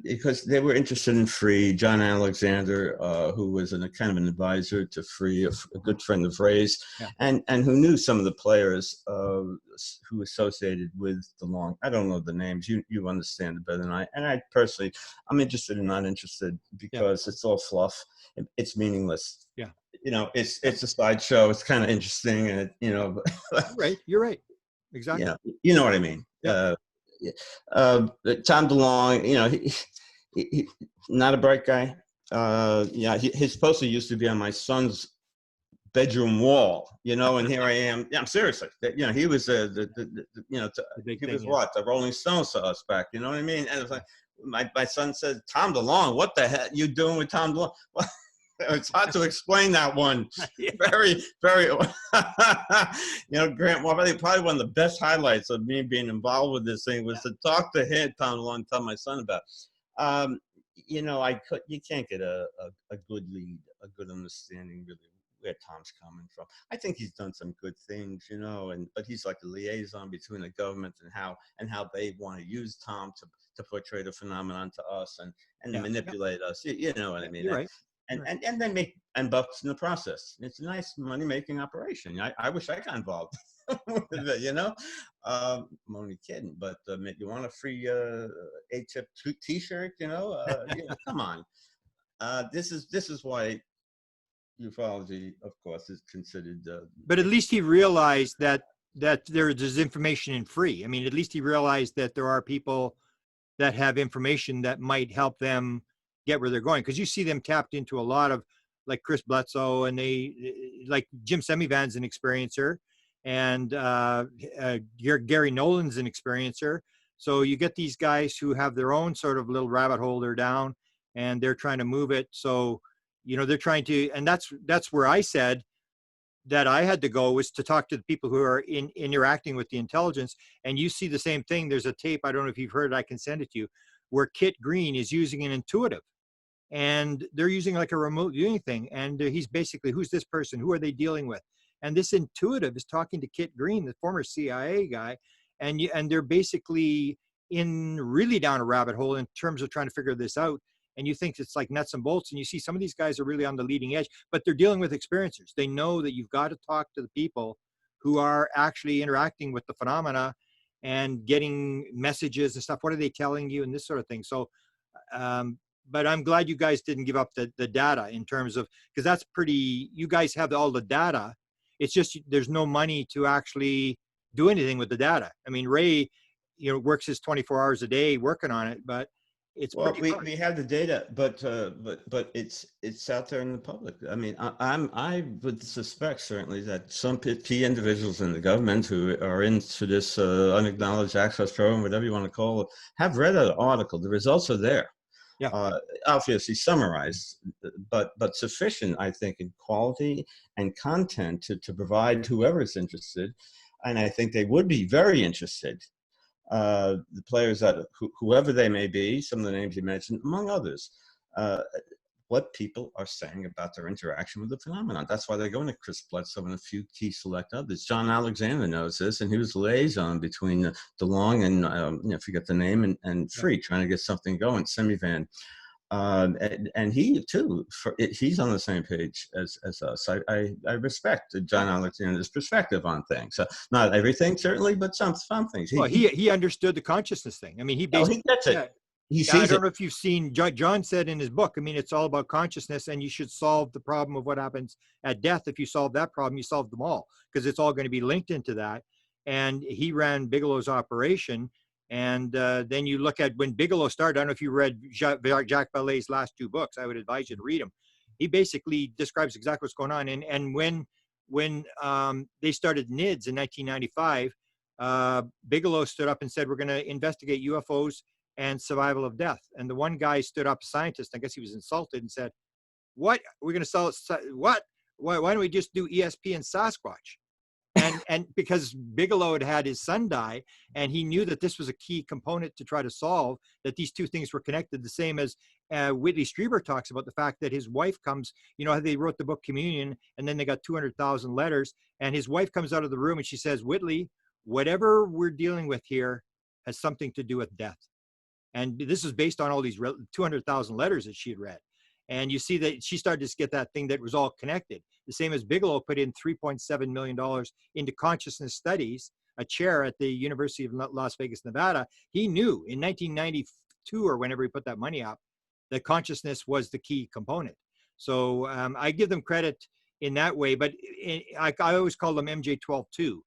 because they were interested in Free. John Alexander, who was kind of an advisor to Free, a good friend of Ray's, and who knew some of the players who associated with DeLong. I don't know the names. You understand it better than I. And I personally, I'm interested and not interested, because it's all fluff. It's meaningless. Yeah. You know, it's a sideshow. It's kind of interesting, and you know. You're right. Exactly. Yeah, you know what I mean. Yeah. Tom DeLong, you know, he not a bright guy. Yeah, his poster used to be on my son's bedroom wall. You know, and here I am. Yeah, I'm seriously. You know, he was he was what, the Rolling Stones to us back. You know what I mean? And it was like my son said, "Tom DeLong, what the hell you doing with Tom DeLong?" Well, it's hard to explain that one. Very, very, you know, Grant, probably one of the best highlights of me being involved with this thing was to talk to him, Tom DeLong, tell my son about. You know, you can't get a good lead, a good understanding really where Tom's coming from. I think he's done some good things, you know, but he's like the liaison between the government and how they want to use Tom to portray the phenomenon to us and manipulate us. You know what I mean? You're right. And then make bucks in the process. It's a nice money-making operation. I wish I got involved with it, you know. I'm only kidding, but you want a free A-tip T-shirt, you know? Come on. This is why ufology, of course, is considered. But at least he realized that there's information in Free. I mean, at least he realized that there are people that have information that might help them get where they're going, because you see them tapped into a lot of, like Chris Bledsoe, and they like Jim Semivan's an experiencer, and Gary Nolan's an experiencer. So you get these guys who have their own sort of little rabbit hole they're down, and they're trying to move it. So, you know, they're trying to, and that's where I said that I had to go, was to talk to the people who are interacting with the intelligence. And you see the same thing. There's a tape, I don't know if you've heard it, I can send it to you, where Kit Green is using an intuitive, and they're using like a remote viewing thing. And he's basically, who's this person? Who are they dealing with? And this intuitive is talking to Kit Green, the former CIA guy. And they're basically really down a rabbit hole in terms of trying to figure this out. And you think it's like nuts and bolts. And you see some of these guys are really on the leading edge, but they're dealing with experiencers. They know that you've got to talk to the people who are actually interacting with the phenomena and getting messages and stuff. What are they telling you, and this sort of thing. So, but I'm glad you guys didn't give up the data, in terms of, because that's pretty, you guys have all the data. It's just, there's no money to actually do anything with the data. I mean, Ray, you know, works his 24 hours a day working on it, but it's, well, we have the data, but it's out there in the public. I mean, I would suspect certainly that some key individuals in the government who are into this unacknowledged access program, whatever you want to call it, have read that article. The results are there. Yeah. Obviously summarized, but sufficient, I think, in quality and content to provide whoever is interested. And I think they would be very interested, the players that, whoever they may be, some of the names you mentioned, among others, what people are saying about their interaction with the phenomenon. That's why they're going to Chris Bledsoe and a few key select others. John Alexander knows this, and he was the liaison between DeLong and, I forget the name, and Free, trying to get something going, Semivan. And he too, he's on the same page as us. I respect John Alexander's perspective on things. Not everything, certainly, but some things. Well, he understood the consciousness thing. I mean, he basically, he gets it. He I sees don't it. know if you've seen, John said in his book, I mean, it's all about consciousness, and you should solve the problem of what happens at death. If you solve that problem, you solve them all, because it's all going to be linked into that. And he ran Bigelow's operation. And then you look at when Bigelow started, I don't know if you read Jacques Vallée's last two books, I would advise you to read them. He basically describes exactly what's going on. And when they started NDEs in 1995, Bigelow stood up and said, we're going to investigate UFOs and survival of death. And the one guy stood up, scientist, I guess he was insulted, and said, what, we're going to sell what? Why don't we just do ESP and Sasquatch? And because Bigelow had his son die, and he knew that this was a key component to try to solve, that these two things were connected, the same as Whitley Strieber talks about the fact that his wife comes, you know how they wrote the book Communion, and then they got 200,000 letters, and his wife comes out of the room and she says, Whitley, whatever we're dealing with here has something to do with death. And this is based on all these 200,000 letters that she had read. And you see that she started to get that thing that was all connected. The same as Bigelow put in $3.7 million into consciousness studies, a chair at the University of Las Vegas, Nevada. He knew in 1992 or whenever he put that money up, that consciousness was the key component. So I give them credit in that way, but I always call them MJ12.2,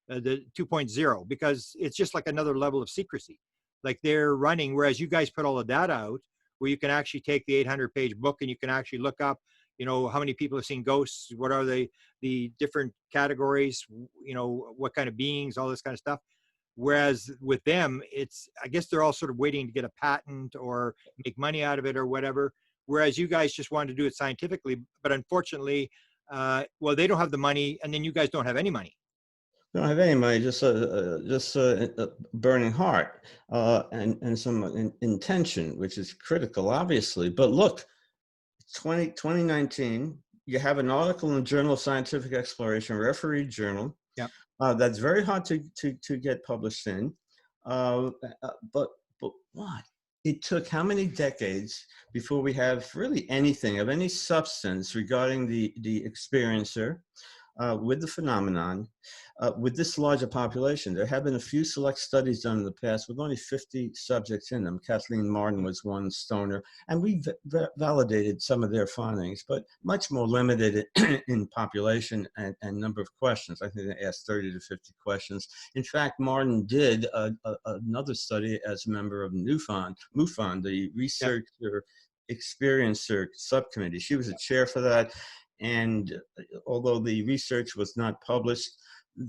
the 2.0, because it's just like another level of secrecy. Like they're running, whereas you guys put all the data out, where you can actually take the 800-page book and you can actually look up, you know, how many people have seen ghosts, what are the different categories, you know, what kind of beings, all this kind of stuff. Whereas with them, it's, I guess they're all sort of waiting to get a patent or make money out of it or whatever. Whereas you guys just wanted to do it scientifically, but unfortunately, well, they don't have the money, and then you guys don't have any money. Don't have any money, just a burning heart and some intention, which is critical, obviously. But look, 2019, you have an article in the Journal of Scientific Exploration, refereed journal, that's very hard to get published in. But what? It took how many decades before we have really anything of any substance regarding the experiencer with the phenomenon, with this larger population? There have been a few select studies done in the past with only 50 subjects in them. Kathleen Martin was one, Stoner, and we validated some of their findings, but much more limited in population and number of questions. I think they asked 30 to 50 questions. In fact, Martin did another study as a member of MUFON, the Researcher Experiencer Subcommittee. She was a chair for that. And although the research was not published,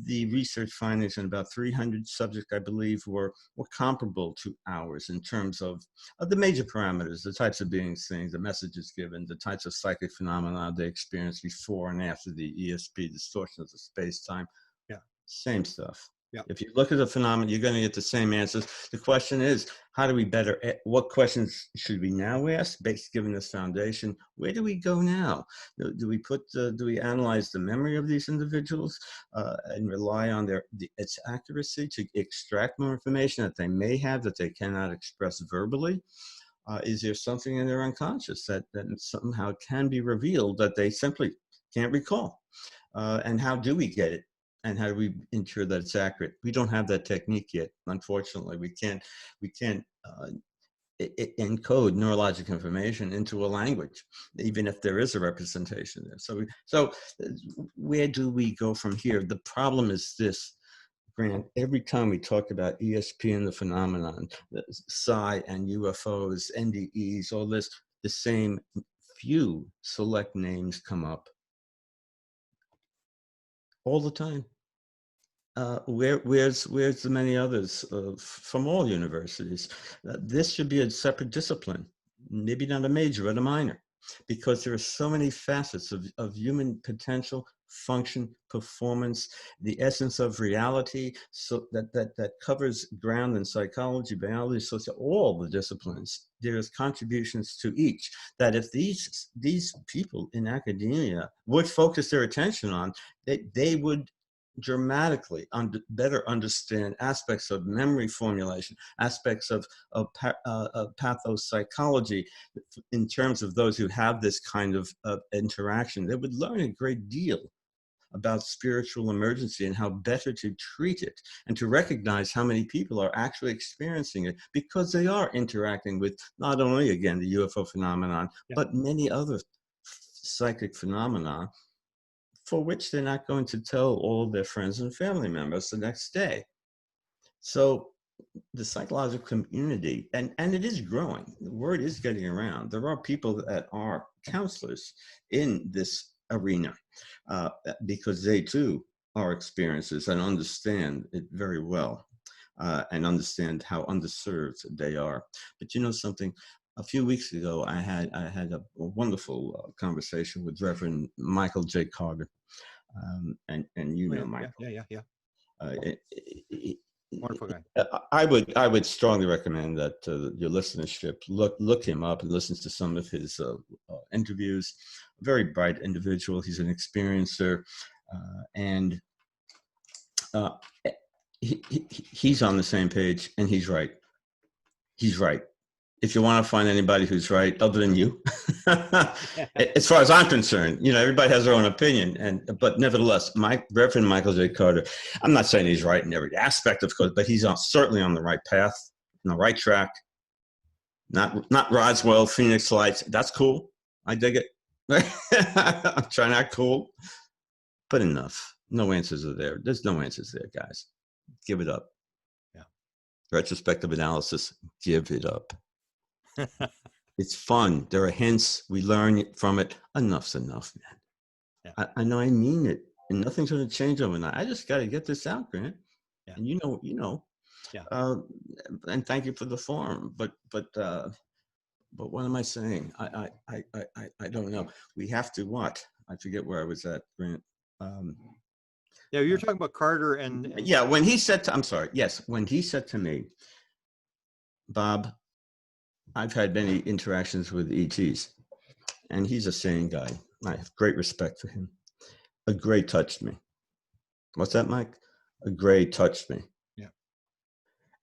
the research findings in about 300 subjects, I believe, were comparable to ours in terms of the major parameters, the types of beings seen, the messages given, the types of psychic phenomena they experienced before and after the ESP, distortions of space-time. Same stuff. If you look at the phenomenon, you're going to get the same answers. The question is, how do we better, what questions should we now ask, based given this foundation? Where do we go now? Do we analyze the memory of these individuals and rely on its accuracy to extract more information that they may have that they cannot express verbally? Is there something in their unconscious that somehow can be revealed that they simply can't recall? And how do we get it? And how do we ensure that it's accurate? We don't have that technique yet, unfortunately. We can't encode neurologic information into a language, even if there is a representation there. So where do we go from here? The problem is this, Grant. Every time we talk about ESP and the phenomenon, psi and UFOs, NDEs, all this, the same few select names come up all the time. Where's the many others from all universities? This should be a separate discipline. maybe not a major, but a minor, because there are so many facets of human potential, function, performance, the essence of reality, so that covers ground in psychology, biology, social, all the disciplines. There's contributions to each that if these people in academia would focus their attention on, they would dramatically better understand aspects of memory formulation, aspects of pathopsychology in terms of those who have this kind of interaction. They would learn a great deal about spiritual emergency and how better to treat it, and to recognize how many people are actually experiencing it, because they are interacting with not only, again, the UFO phenomenon, but many other psychic phenomena for which they're not going to tell all of their friends and family members the next day. So the psychological community, and it is growing, the word is getting around. There are people that are counselors in this arena because they too are experiencers and understand it very well, and understand how underserved they are. But you know something? A few weeks ago, I had a wonderful conversation with Reverend Michael J. Carter, and you know Michael. Yeah. It, Wonderful guy. I would strongly recommend that your listenership look him up and listen to some of his interviews. A very bright individual. He's an experiencer, and he's on the same page, and he's right. He's right. If you want to find anybody who's right, other than you, as far as I'm concerned, you know, everybody has their own opinion, but nevertheless, Reverend Michael J. Carter, I'm not saying he's right in every aspect, of course, but he's certainly on the right path, on the right track. Not Roswell, Phoenix Lights. That's cool. I dig it. I'm trying not cool, but enough. No answers are there. There's no answers there, guys. Give it up. Yeah. Retrospective analysis. Give it up. It's fun. There are hints. We learn from it. Enough's enough, man. Yeah. I know I mean it, and nothing's going to change overnight. I just got to get this out, Grant. Yeah. And you know. Yeah. And thank you for the forum. But what am I saying? I don't know. We have to what? I forget where I was at, Grant. Yeah, you were talking about Carter and yeah, when he said to, I'm sorry. Yes, when he said to me, Bob, I've had many interactions with ETs, and he's a sane guy. I have great respect for him. A gray touched me. What's that, Mike? A gray touched me. Yeah.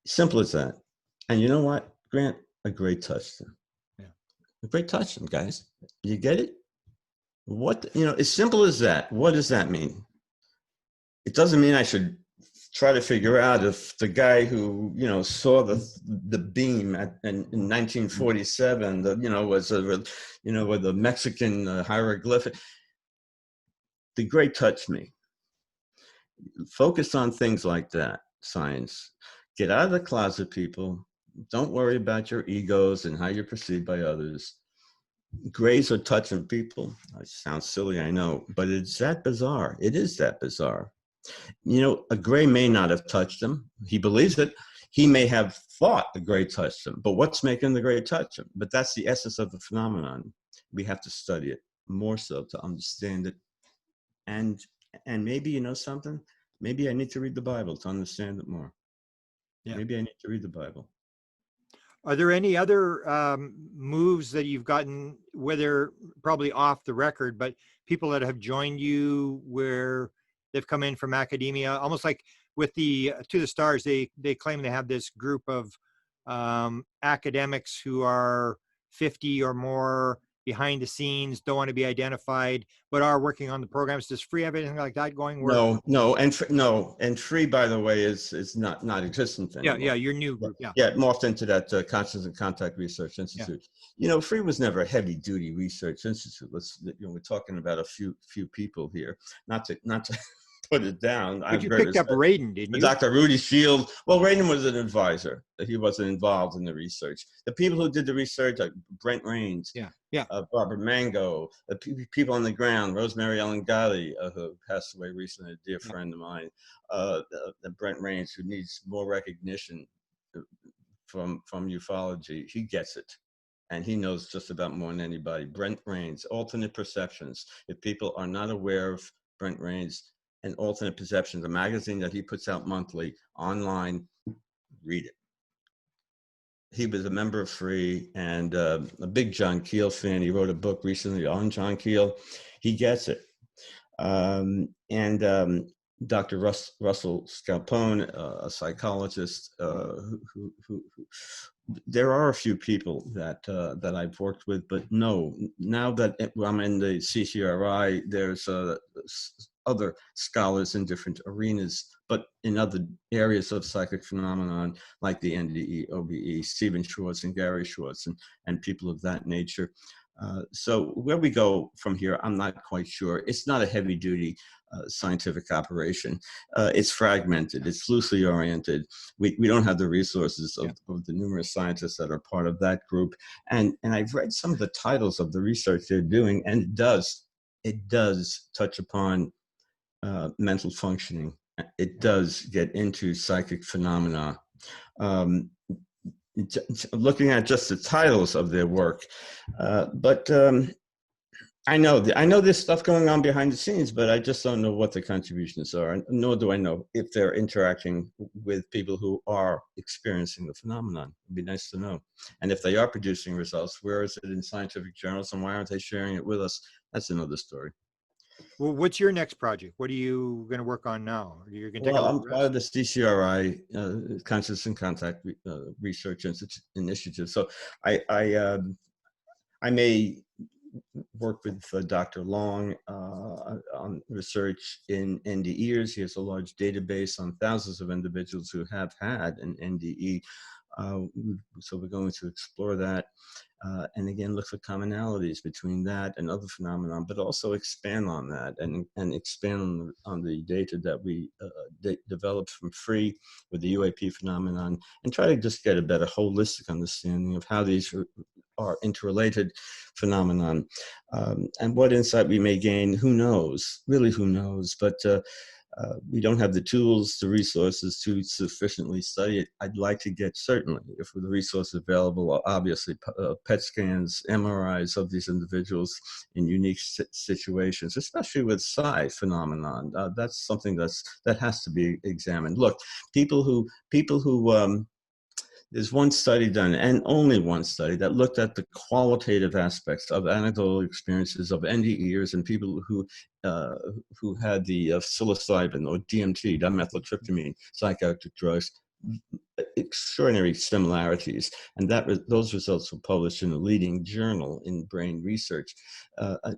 Simple as that. And you know what, Grant? A gray touched him. Yeah. A gray touched him, guys. You get it? What, as simple as that. What does that mean? It doesn't mean I should try to figure out if the guy who saw the beam in 1947 was with a Mexican hieroglyphic. The gray touched me. Focus on things like that. Science. Get out of the closet, people. Don't worry about your egos and how you're perceived by others. Grays are touching people. It sounds silly, I know, but it's that bizarre. It is that bizarre. A gray may not have touched him. He believes it. He may have thought the gray touched him, but what's making the gray touch him? But that's the essence of the phenomenon. We have to study it more so to understand it. And maybe, something? Maybe I need to read the Bible to understand it more. Yeah. Maybe I need to read the Bible. Are there any other moves that you've gotten, whether probably off the record, but people that have joined you where they've come in from academia, almost like with the To the Stars, they claim they have this group of academics who are 50 or more, behind the scenes, don't want to be identified, but are working on the programs. Does Free have anything like that going? No, and Free, by the way, is not existent anymore. Yeah, your new group. Yeah, it morphed into that Conscious and Contact Research Institute. Yeah. Free was never a heavy-duty research institute. We're talking about a few people here. Not to put it down. But you picked up Radin, didn't you? Dr. Rudy Shield. Well, Radin was an advisor. He wasn't involved in the research. The people who did the research, like Brent Raines, Barbara Mango, people on the ground, Rosemary Ellen Gotti, who passed away recently, a dear friend of mine, Brent Raines, who needs more recognition from ufology. He gets it. and he knows just about more than anybody. Brent Rains, Alternate Perceptions. If people are not aware of Brent Rains and Alternate Perceptions, a magazine that he puts out monthly online, read it. He was a member of Free and a big John Keel fan. He wrote a book recently on John Keel. He gets it. Dr. Russell Scalpone, a psychologist, there are a few people that that I've worked with, but no, now that I'm in the CCRI, there's other scholars in different arenas, but in other areas of psychic phenomenon, like the NDE, OBE, Stephen Schwartz and Gary Schwartz, and people of that nature. So where we go from here, I'm not quite sure. It's not a heavy duty scientific operation. It's fragmented, it's loosely oriented. We don't have the resources of the numerous scientists that are part of that group. And I've read some of the titles of the research they're doing, and it does touch upon mental functioning. It does get into psychic phenomena. Looking at just the titles of their work, but I know there's stuff going on behind the scenes, but I just don't know what the contributions are, nor do I know if they're interacting with people who are experiencing the phenomenon. It'd be nice to know. And if they are producing results, where is it in scientific journals, and why aren't they sharing it with us? That's another story. Well, what's your next project? What are you going to work on now? You're going to take Well, a I'm little part of rest? the CCRI, Conscious and Contact Research Initiative. So I may work with Dr. Long on research in NDEs. He has a large database on thousands of individuals who have had an NDE. So we're going to explore that. And again, look for commonalities between that and other phenomena, but also expand on that and expand on the data that we developed from Free with the UAP phenomenon, and try to just get a better holistic understanding of how these are interrelated phenomenon. And what insight we may gain, who knows, really who knows, but we don't have the tools, the resources to sufficiently study it. I'd like to get, certainly, if the resources available, obviously PET scans, MRIs of these individuals in unique situations, especially with psi phenomenon. That's something that has to be examined. Look, people who there's one study done, and only one study, that looked at the qualitative aspects of anecdotal experiences of NDEs and people who had the psilocybin or DMT, dimethyltryptamine, psychoactive drugs. Extraordinary similarities, and those results were published in a leading journal in brain research.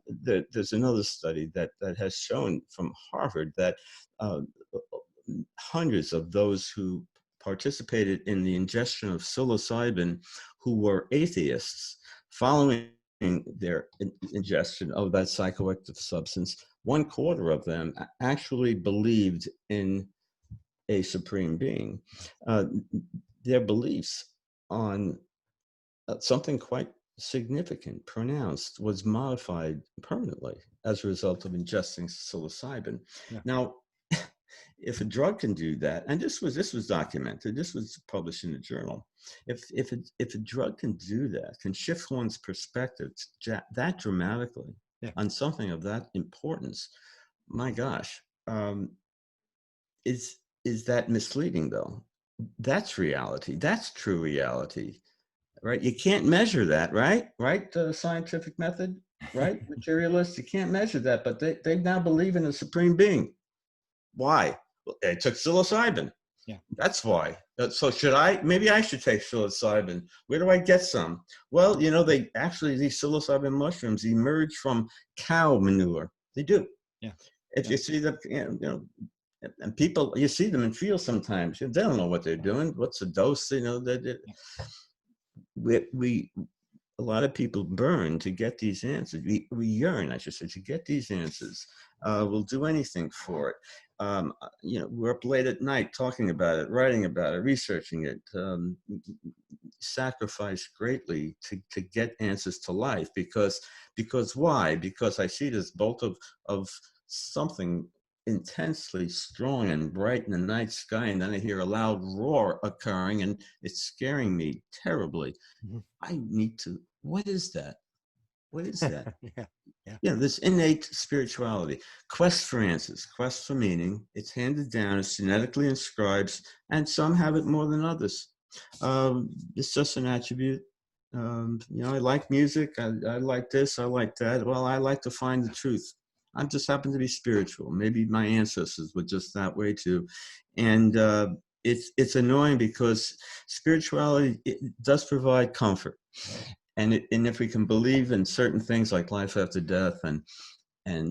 There's another study that has shown from Harvard that hundreds of those who participated in the ingestion of psilocybin who were atheists following their ingestion of that psychoactive substance, 1/4 of them actually believed in a supreme being. Their beliefs on something quite significant, pronounced, was modified permanently as a result of ingesting psilocybin. Yeah. Now, if a drug can do that, and this was documented, this was published in a journal. If a drug can do that, can shift one's perspective that dramatically on something of that importance, my gosh, is that misleading though? That's reality. That's true reality, right? You can't measure that, right? Right? The scientific method, right? Materialists, you can't measure that, but they now believe in a supreme being. Why? Well, they took psilocybin. Yeah. That's why. So maybe I should take psilocybin. Where do I get some? Well, these psilocybin mushrooms emerge from cow manure. They do. Yeah. If you see them, and people, you see them and feel sometimes, they don't know what they're doing. What's the dose? A lot of people burn to get these answers. We yearn, I should say, to get these answers. We'll do anything for it. We're up late at night talking about it, writing about it, researching it. Sacrifice greatly to get answers to life, because why? Because I see this bolt of something intensely strong and bright in the night sky, and then I hear a loud roar occurring, and it's scaring me terribly. Mhm. I need to, what is that? What is that? Yeah. Yeah. You know, this innate spirituality, quest for answers, quest for meaning. It's handed down, it's genetically inscribed, and some have it more than others. It's just an attribute. You know, I like music. I like this. I like that. Well, I like to find the truth. I just happen to be spiritual. Maybe my ancestors were just that way too, and it's annoying because spirituality, it does provide comfort, and if we can believe in certain things like life after death, and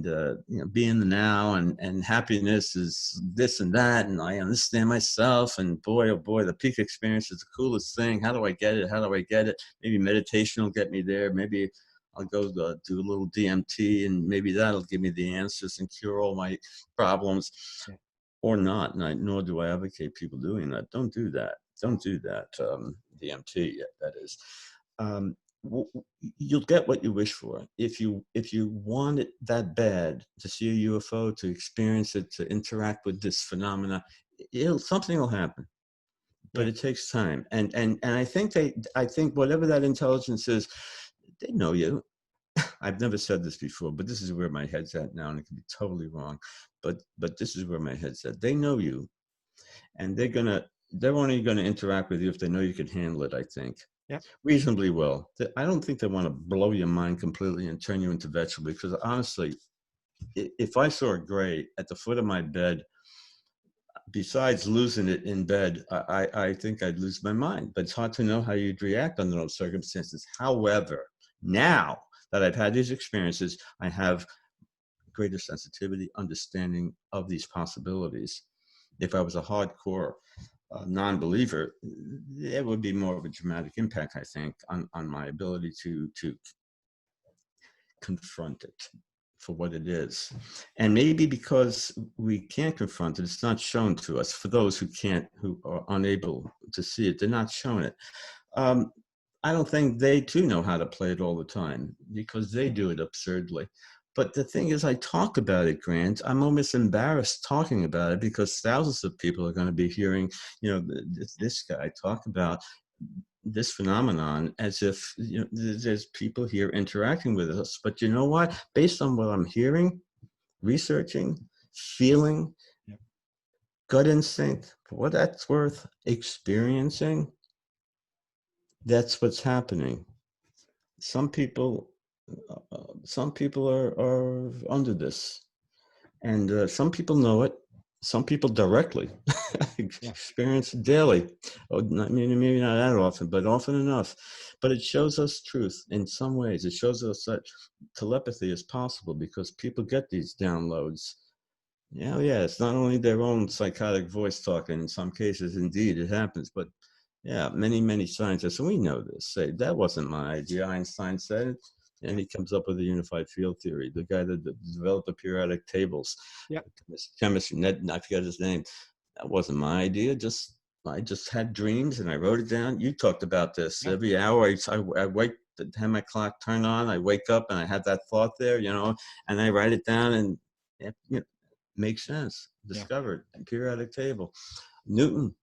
you know, be in the now, and happiness is this and that, and I understand myself, and boy, oh boy, the peak experience is the coolest thing. How do I get it? How do I get it? Maybe meditation will get me there. Maybe I'll go do a little DMT, and maybe that'll give me the answers and cure all my problems, Yeah. or not. And nor do I advocate people doing that. Don't do that. Don't do that. DMT, that is. Um, you'll get what you wish for. If you want it that bad, to see a UFO, to experience it, to interact with this phenomena, something will happen. But Yeah. it takes time. And I think whatever that intelligence is, they know you. I've never said this before, but this is where my head's at now, and it can be totally wrong. But this is where my head's at. They know you, and they're only gonna interact with you if they know you can handle it, I think. Yeah. Reasonably well. I don't think they want to blow your mind completely and turn you into vegetable, because honestly, if I saw a gray at the foot of my bed, besides losing it in bed, I think I'd lose my mind. But it's hard to know how you'd react under those circumstances. However, now that I've had these experiences, I have greater sensitivity, understanding of these possibilities. If I was a hardcore non-believer, it would be more of a dramatic impact, I think, on my ability to confront it for what it is. And maybe because we can't confront it, it's not shown to us. For those who are unable to see it, they're not shown it. Um, I don't think they too know how to play it all the time, because they do it absurdly. But the thing is, I talk about it, Grant. I'm almost embarrassed talking about it, because thousands of people are going to be hearing, you know, this guy talk about this phenomenon as if, you know, there's people here interacting with us. But you know what? Based on what I'm hearing, researching, feeling, Yeah. gut instinct, for what that's worth, experiencing, that's what's happening. Some people, some people are under this, and some people know it. Some people directly Yeah. experience it daily. Oh, maybe not that often, but often enough. But it shows us truth in some ways. It shows us that telepathy is possible, because people get these downloads. Yeah, yeah. It's not only their own psychotic voice talking. In some cases, indeed, it happens. But yeah, many scientists, and we know this, say that wasn't my idea. Einstein said it, and Yeah. he comes up with the unified field theory. The guy that developed the periodic tables, Yeah. chemist, I forget his name. That wasn't my idea. I just had dreams and I wrote it down. You talked about this Yeah. every hour. I wake, have my clock turn on. I wake up and I have that thought there, you know, and I write it down, and it, you know, makes sense. Yeah. Discovered periodic table. Newton,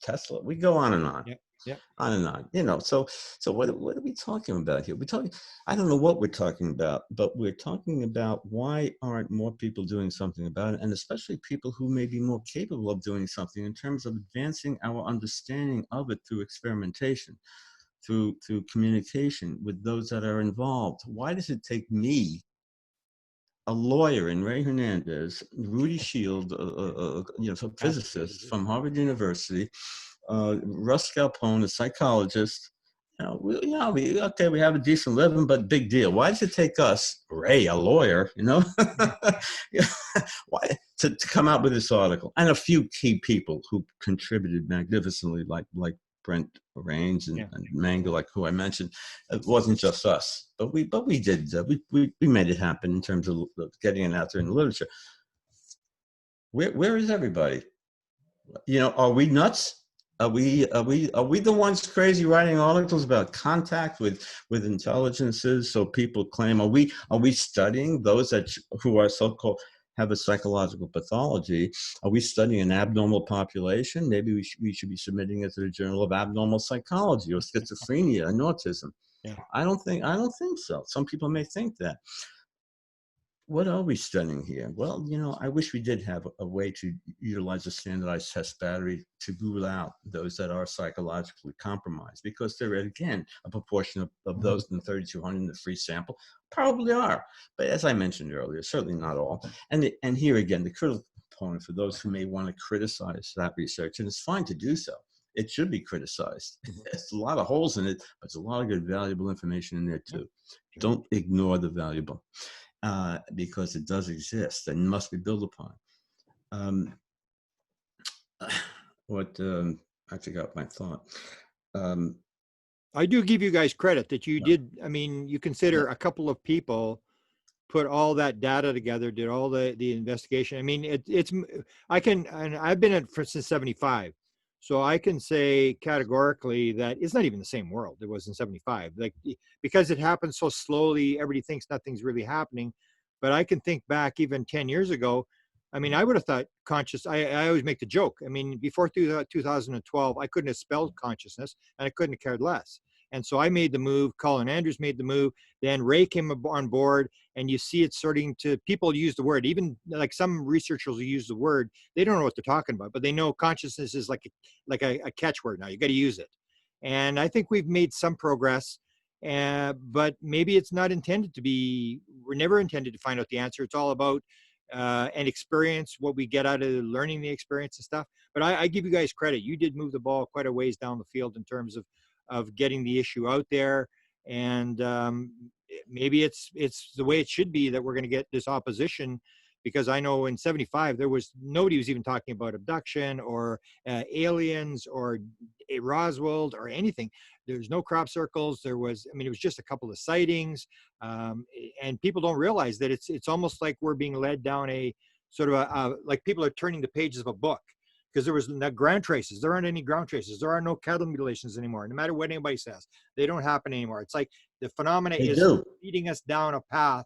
Tesla. We go on and on, Yeah. Yeah. on and on. You know, so what are we talking about here? We're talking. I don't know what we're talking about, but we're talking about why aren't more people doing something about it, and especially people who may be more capable of doing something in terms of advancing our understanding of it through experimentation, through communication with those that are involved. Why does it take me, a lawyer, in Ray Hernandez, Rudy Shield, you know, a physicist from Harvard University, Russ Scalpone, a psychologist. Okay, we have a decent living, but big deal. Why does it take us, Ray, a lawyer, you know, why to come out with this article, and a few key people who contributed magnificently, like Brent Rains Yeah. and Mango, like who I mentioned. It wasn't just us, but we did. We made it happen in terms of getting it out there in the literature. Where is everybody? You know, are we nuts? Are we the ones crazy writing articles about contact with intelligences? So people claim, are we studying those who are so-called have a psychological pathology. Are we studying an abnormal population? Maybe we should be submitting it to the Journal of Abnormal Psychology or schizophrenia and autism. Yeah. I don't think so. Some people may think that. What are we studying here? Well, I wish we did have a way to utilize a standardized test battery to rule out those that are psychologically compromised, because there, again, a proportion of those in the 3,200 in the free sample probably are. But as I mentioned earlier, certainly not all. And here again, the critical component for those who may want to criticize that research, and it's fine to do so. It should be criticized. There's a lot of holes in it, but there's a lot of good, valuable information in there too. Don't ignore the valuable. Because it does exist and must be built upon. I forgot my thought. I do give you guys credit that you did. I mean, you consider a couple of people put all that data together, did all the investigation. I mean, and I've been at for since 75. So I can say categorically that it's not even the same world it was in 75. Like, because it happens so slowly, everybody thinks nothing's really happening. But I can think back even 10 years ago. I mean, I would have thought I always make the joke. I mean, before 2012, I couldn't have spelled consciousness, and I couldn't have cared less. And so I made the move. Colin Andrews made the move. Then Ray came on board, and you see it starting to, people use the word, even like some researchers who use the word, they don't know what they're talking about, but they know consciousness is like a catchword now. You got to use it. And I think we've made some progress, but maybe it's not intended to be, we're never intended to find out the answer. It's all about an experience, what we get out of learning the experience and stuff. But I give you guys credit. You did move the ball quite a ways down the field in terms of getting the issue out there. And maybe it's the way it should be that we're going to get this opposition, because I know in 75, nobody was even talking about abduction or aliens or a Roswell or anything. There's no crop circles. It was just a couple of sightings. And people don't realize that it's almost like we're being led down a sort of like people are turning the pages of a book. Because there was no ground traces. There aren't any ground traces. There are no cattle mutilations anymore. No matter what anybody says, they don't happen anymore. It's like the phenomena is leading us down a path.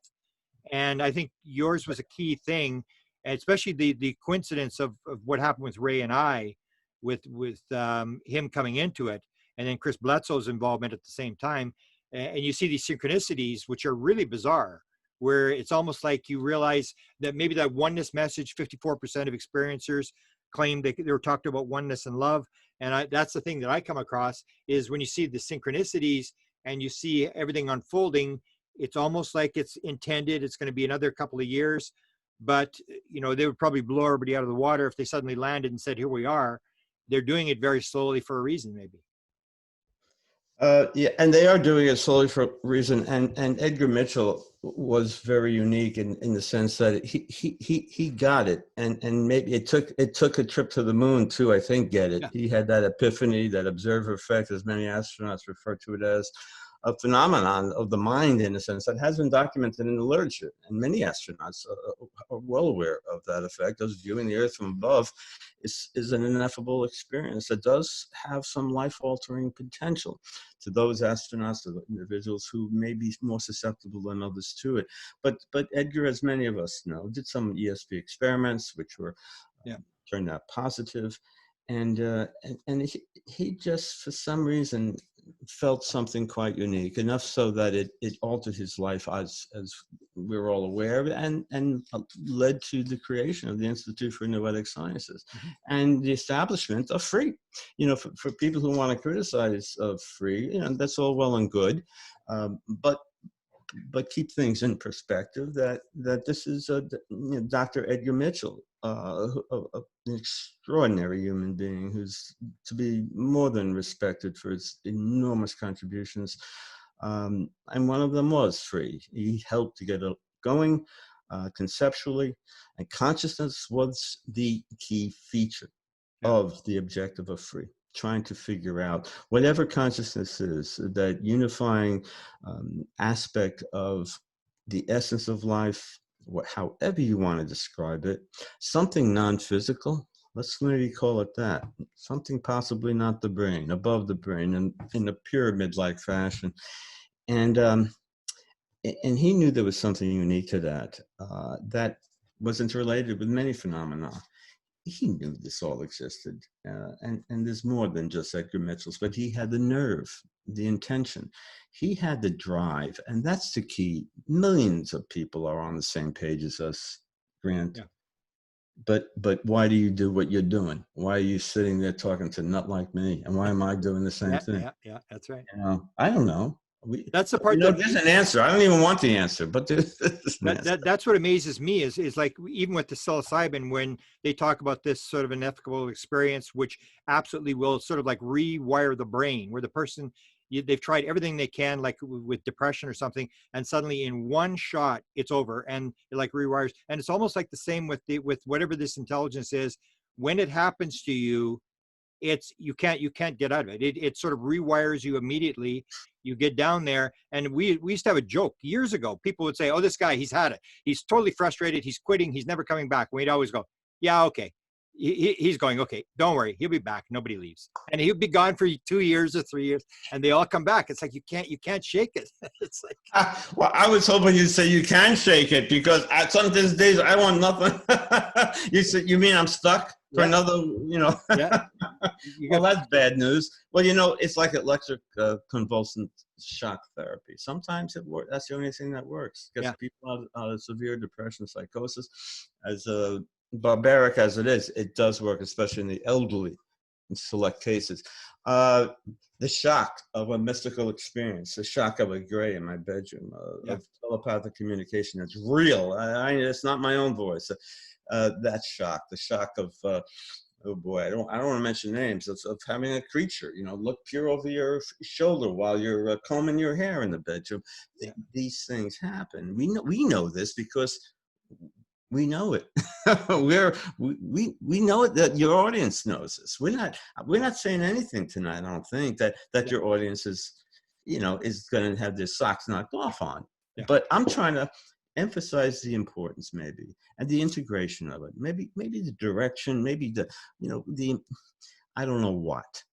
And I think yours was a key thing, and especially the coincidence of what happened with Ray and I, with him coming into it, and then Chris Bledsoe's involvement at the same time. And you see these synchronicities, which are really bizarre, where it's almost like you realize that maybe that oneness message, 54% of experiencers claimed they were talking about oneness and love. And that's the thing that I come across, is when you see the synchronicities and you see everything unfolding, it's almost like it's intended. It's going to be another couple of years, but they would probably blow everybody out of the water if they suddenly landed and said, here we are. They're doing it very slowly for a reason, maybe. Yeah, and they are doing it slowly for a reason. And Edgar Mitchell was very unique in the sense that he got it, and maybe it took a trip to the moon to, I think, get it. Yeah. He had that epiphany, that observer effect, as many astronauts refer to it as, a phenomenon of the mind, in a sense, that has been documented in the literature. And many astronauts are well aware of that effect. Those viewing the Earth from above is an ineffable experience that does have some life-altering potential to those astronauts, to the individuals who may be more susceptible than others to it. But Edgar, as many of us know, did some ESP experiments, which were turned out positive. And he just, for some reason, felt something quite unique, enough so that it altered his life, as we're all aware of, and led to the creation of the Institute for Noetic Sciences and the establishment of free. For people who want to criticize free, that's all well and good, but keep things in perspective, that this is Dr. Edgar Mitchell, an extraordinary human being who's to be more than respected for his enormous contributions. And one of them was free. He helped to get it going conceptually, and consciousness was the key feature of the objective of free. Trying to figure out whatever consciousness is, that unifying aspect of the essence of life, however you want to describe it, something non-physical, let's maybe call it that, something possibly not the brain, above the brain, and in a pyramid-like fashion. And he knew there was something unique to that, that was interrelated with many phenomena. He knew this all existed, and there's more than just Edgar Mitchell's, but he had the nerve, the intention. He had the drive, and that's the key. Millions of people are on the same page as us, Grant. Yeah. But why do you do what you're doing? Why are you sitting there talking to a nut like me? And why am I doing the same thing? Yeah, that's right. You know, I don't know. That's the part There's an answer. I don't even want the answer, but there's an answer. That's what amazes me is like, even with the psilocybin, when they talk about this sort of an ethical experience, which absolutely will sort of like rewire the brain, where the person, they've tried everything they can, like with depression or something, and suddenly in one shot it's over, and it like rewires. And it's almost like the same with whatever this intelligence is. When it happens to you, you can't get out of it. It sort of rewires you immediately. You get down there, and we used to have a joke years ago. People would say, "Oh, this guy, he's had it. He's totally frustrated. He's quitting. He's never coming back." We'd always go, "Yeah, okay." He's going, "Okay, don't worry, he'll be back. Nobody leaves." And he'll be gone for 2 years or 3 years, and they all come back. It's like you can't shake it. It's like, well, I was hoping you'd say you can shake it, because some of these days I want nothing. You mean I'm stuck for another, Yeah. Well, that's bad news. Well, it's like electric convulsive shock therapy. Sometimes it works. That's the only thing that works. Gets people out of severe depression, psychosis. As barbaric as it is, it does work, especially in the elderly in select cases. The shock of a mystical experience, the shock of a gray in my bedroom, of telepathic communication that's real. It's not my own voice. That shock, the shock of, oh boy, I don't want to mention names, of having a creature, look peer over your shoulder while you're combing your hair in the bedroom. These things happen. We know this because we know it. we know it, that your audience knows this. We're not saying anything tonight. I don't think that your audience is going to have their socks knocked off on. Yeah. But I'm trying to emphasize the importance, maybe, and the integration of it. Maybe the direction. Maybe the I don't know what.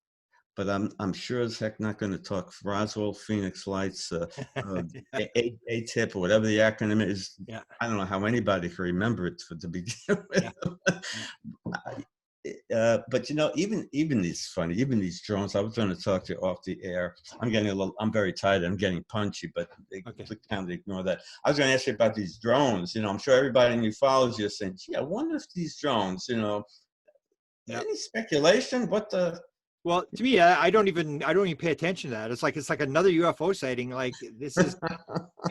But I'm sure as heck not going to talk Roswell, Phoenix Lights, ATIP, or whatever the acronym is. Yeah. I don't know how anybody can remember it to begin with. Yeah. But even these these drones. I was going to talk to you off the air. I'm very tired. I'm getting punchy, but kind of ignore that. I was going to ask you about these drones. I'm sure everybody in you follows you saying, "Gee, I wonder if these drones, any speculation? What the?" Well, to me, I don't even pay attention to that. It's like another UFO sighting. Like, this is,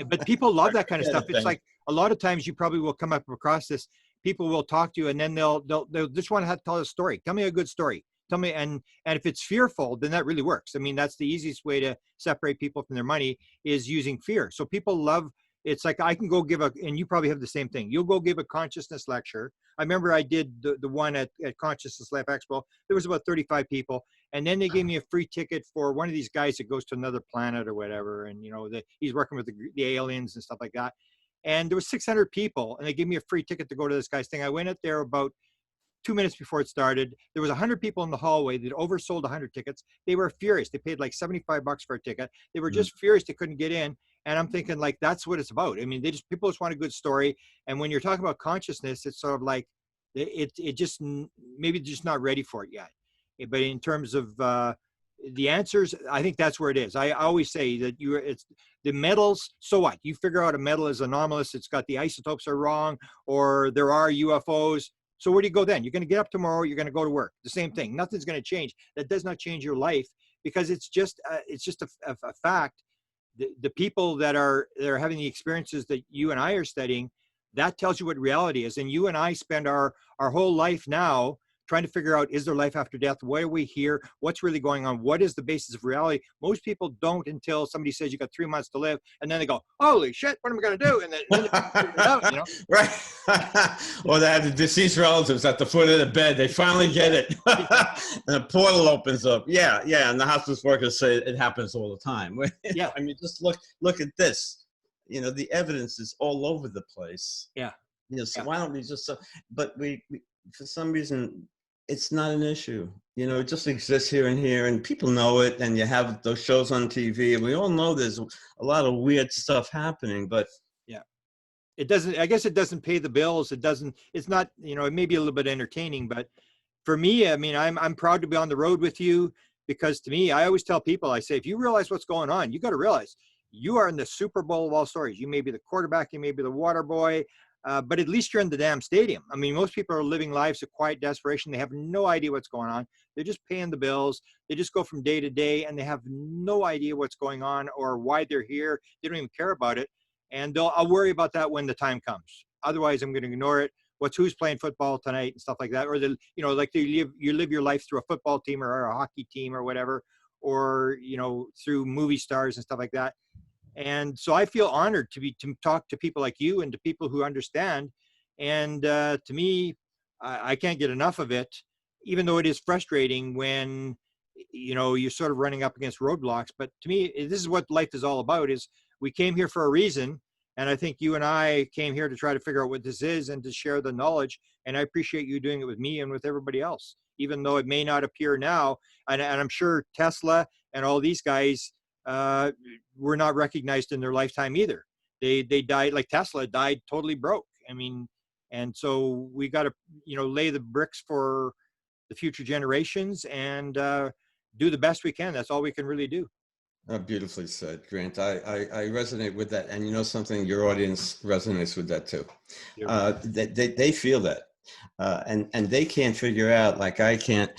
but people love that kind of stuff. It's like a lot of times you probably will come up across this. People will talk to you, and then they'll just want to tell a story. Tell me a good story. Tell me, and if it's fearful, then that really works. I mean, that's the easiest way to separate people from their money, is using fear. So people love. It's like, I can go give and you probably have the same thing. You'll go give a consciousness lecture. I remember I did the one at Consciousness Life Expo. There was about 35 people. And then they gave me a free ticket for one of these guys that goes to another planet or whatever. And, he's working with the aliens and stuff like that. And there was 600 people, and they gave me a free ticket to go to this guy's thing. I went up there about 2 minutes before it started. There was 100 people in the hallway that oversold 100 tickets. They were furious. They paid like $75 for a ticket. They were just furious they couldn't get in. And I'm thinking, like, that's what it's about. I mean, people just want a good story. And when you're talking about consciousness, it's sort of like it just maybe just not ready for it yet. But in terms of the answers, I think that's where it is. I always say that it's the metals. So what? You figure out a metal is anomalous. It's got the isotopes are wrong, or there are UFOs. So where do you go then? You're going to get up tomorrow. You're going to go to work. The same thing. Nothing's going to change. That does not change your life, because it's just a fact. The people that are having the experiences that you and I are studying, that tells you what reality is. And you and I spend our whole life now trying to figure out, is there life after death? Why are we here? What's really going on? What is the basis of reality? Most people don't until somebody says you got 3 months to live, and then they go, holy shit, what am I going to do? And then they figure it out, Right. Or they have the deceased relatives at the foot of the bed. They finally get it. And the portal opens up. Yeah. And the hospice workers say it happens all the time. Yeah. I mean, just look at this. The evidence is all over the place. Yeah. So why don't we just, but we for some reason, it's not an issue. It just exists here and here, and people know it, and you have those shows on TV, and we all know there's a lot of weird stuff happening, but it doesn't, I guess it doesn't pay the bills. It doesn't, it's not, you know, it may be a little bit entertaining, but for me, I mean, I'm proud to be on the road with you, because to me, I always tell people, I say, if you realize what's going on, you got to realize you are in the Super Bowl of all stories. You may be the quarterback, you may be the water boy, but at least you're in the damn stadium. I mean, most people are living lives of quiet desperation. They have no idea what's going on. They're just paying the bills. They just go from day to day, and they have no idea what's going on or why they're here. They don't even care about it. And I'll worry about that when the time comes. Otherwise, I'm going to ignore it. Who's playing football tonight and stuff like that, or you know, like you live your life through a football team or a hockey team or whatever, or you know, through movie stars and stuff like that. And so I feel honored to talk to people like you and to people who understand. And to me, I can't get enough of it, even though it is frustrating when, you know, you're sort of running up against roadblocks. But to me, this is what life is all about, is we came here for a reason. And I think you and I came here to try to figure out what this is and to share the knowledge. And I appreciate you doing it with me and with everybody else, even though it may not appear now. And I'm sure Tesla and all these guys were not recognized in their lifetime either. They died, like Tesla died totally broke. I mean, and so we got to, you know, lay the bricks for the future generations and do the best we can. That's all we can really do. Beautifully said, Grant. I resonate with that. And you know something, your audience resonates with that too. They feel that. And they can't figure out, like I can't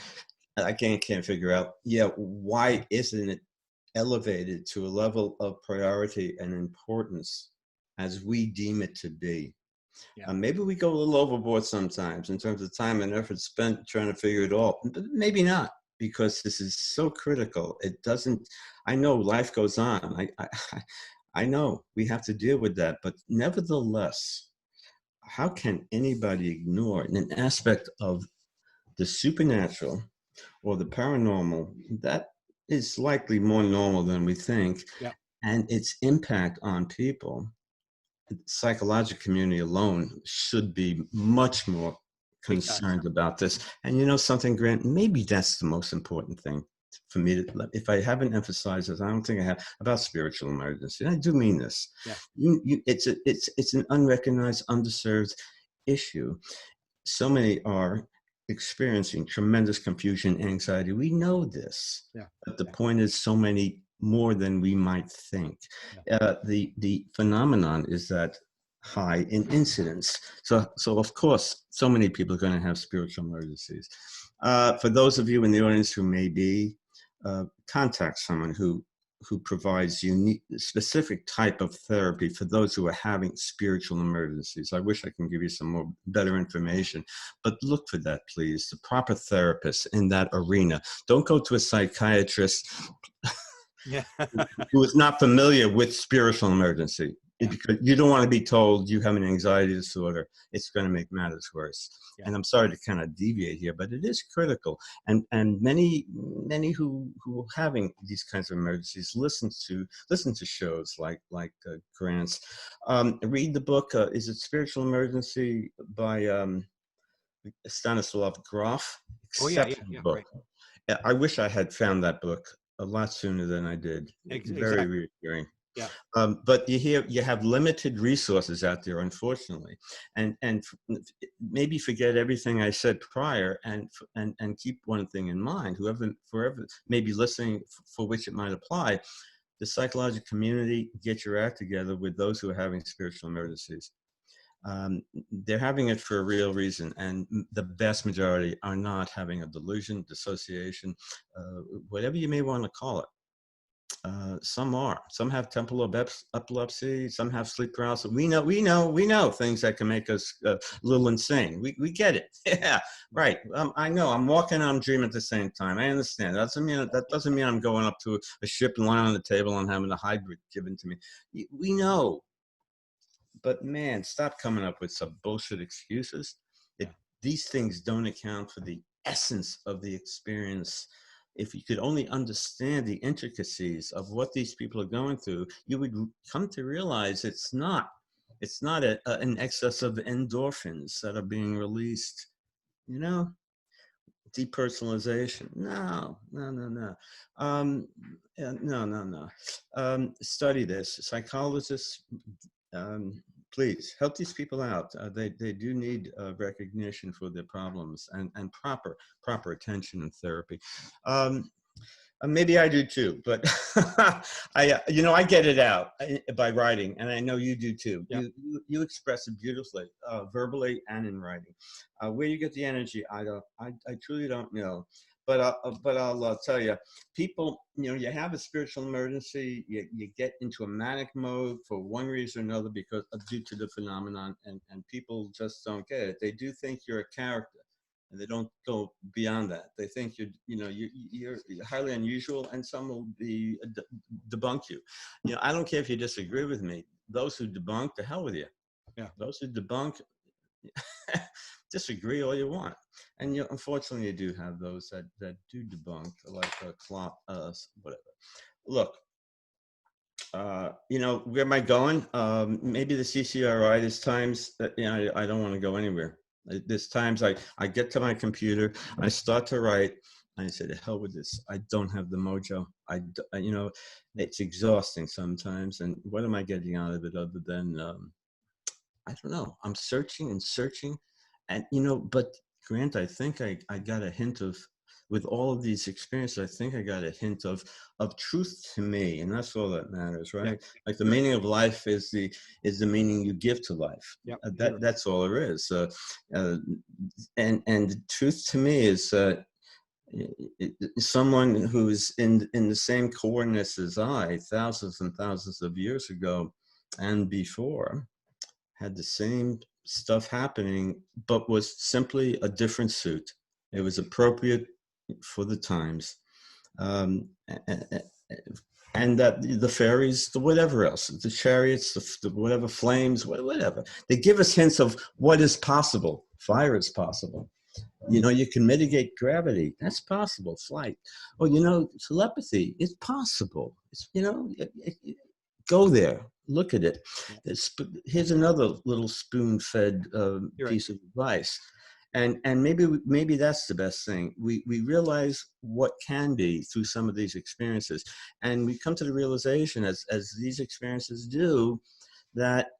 figure out, yeah, why isn't it elevated to a level of priority and importance as we deem it to be? Yeah. Maybe we go a little overboard sometimes in terms of time and effort spent trying to figure it all, but maybe not, because this is so critical. It doesn't, I know life goes on. I know we have to deal with that, but nevertheless, how can anybody ignore an aspect of the supernatural or the paranormal that is likely more normal than we think, Yeah. and its impact on people? The psychological community alone should be much more concerned about this. And you know something, Grant, maybe that's the most important thing for me to, if I haven't emphasized this, I don't think I have, about spiritual emergency. And I do mean this. Yeah. It's an unrecognized, underserved issue. So many are experiencing tremendous confusion, anxiety. We know this. Yeah. But the point is, so many more than we might think. The phenomenon is that high in incidence. So of course, so many people are going to have spiritual emergencies. For those of you in the audience who may be, contact someone who provides unique, specific type of therapy for those who are having spiritual emergencies. I wish I can give you some more better information, but look for that, please. The proper therapist in that arena. Don't go to a psychiatrist who is not familiar with spiritual emergency. Because you don't want to be told you have an anxiety disorder. It's going to make matters worse. And I'm sorry to kind of deviate here, but it is critical. And many who are having these kinds of emergencies listen to shows like Grant's. Read the book. Is it Spiritual Emergency by Stanislav Grof? Exceptional book. Right. I wish I had found that book a lot sooner than I did. Very reassuring. Yeah. But you have limited resources out there, unfortunately, and maybe forget everything I said prior, and keep one thing in mind. Forever may be listening, for which it might apply, the psychological community, get your act together with those who are having spiritual emergencies. They're having it for a real reason, and the vast majority are not having a delusion, dissociation, whatever you may want to call it. Some are. Some have temporal epilepsy. Some have sleep paralysis. We know things that can make us a little insane. We get it. Yeah, right. I know. I'm walking and I'm dreaming at the same time. I understand. That doesn't mean I'm going up to a ship and lying on the table and having a hybrid given to me. We know. But man, stop coming up with some bullshit excuses. These things don't account for the essence of the experience. If you could only understand the intricacies of what these people are going through, you would come to realize it's not an excess of endorphins that are being released. You know, depersonalization. No. Study this. Psychologists Please help these people out. They do need recognition for their problems and proper attention and therapy. Maybe I do too, but I get it out by writing, and I know you do too. Yeah. You express it beautifully, verbally and in writing. Where you get the energy, I truly don't know. But I'll tell you, people, you have a spiritual emergency, you get into a manic mode for one reason or another because due to the phenomenon, and people just don't get it. They do think you're a character, and they don't go beyond that. They think you're highly unusual, and some will be debunk you. I don't care if you disagree with me. Those who debunk, to hell with you. Yeah. Those who debunk, disagree all you want. And unfortunately, you do have those that do debunk, like whatever. Look, where am I going? Maybe the CCRI. There's times that I don't want to go anywhere. There's times I get to my computer, I start to write, and I say, "The hell with this! I don't have the mojo. It's exhausting sometimes. And what am I getting out of it other than I don't know? I'm searching and searching, and but Grant, I think I got a hint of, with all of these experiences, I think I got a hint of truth to me, and that's all that matters, right? Yeah. Like the meaning of life is the meaning you give to life. Yeah. That's all there is. And the truth to me is someone who's in the same coordinates as I, thousands and thousands of years ago and before, had the same stuff happening, but was simply a different suit. It was appropriate for the times. And that the fairies, the whatever else, the chariots, the whatever flames, whatever, they give us hints of what is possible. Fire is possible. You can mitigate gravity. That's possible. Flight. Oh, telepathy is possible. It's, go there. Look at it. Here's another little spoon-fed piece of advice. And maybe that's the best thing. We realize what can be through some of these experiences. And we come to the realization, as these experiences do, that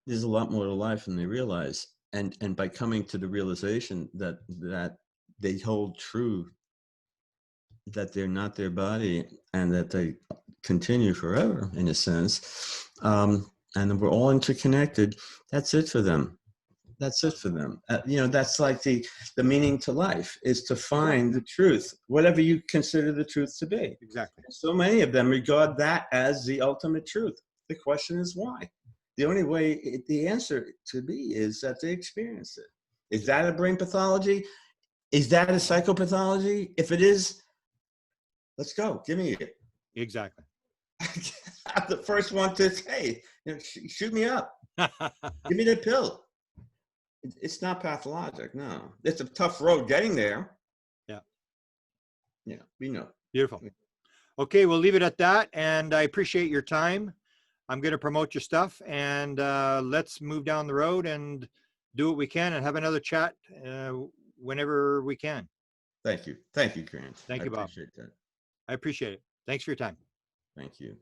there's a lot more to life than they realize. And by coming to the realization that they hold true, that they're not their body, and that they continue forever, in a sense, and we're all interconnected, that's it for them. That's it for them. That's like the meaning to life, is to find the truth, whatever you consider the truth to be. Exactly. So many of them regard that as the ultimate truth. The question is why? The only way, the answer to be is that they experience it. Is that a brain pathology? Is that a psychopathology? If it is, let's go. Give me it. Exactly. I'm the first one to say, shoot me up. Give me the pill. It's not pathologic, no. It's a tough road getting there. Yeah. Yeah, we know. Beautiful. Okay, we'll leave it at that. And I appreciate your time. I'm going to promote your stuff, and let's move down the road and do what we can and have another chat whenever we can. Thank you. Thank you, Grant. Thank you, Bob. I appreciate that. I appreciate it. Thanks for your time. Thank you.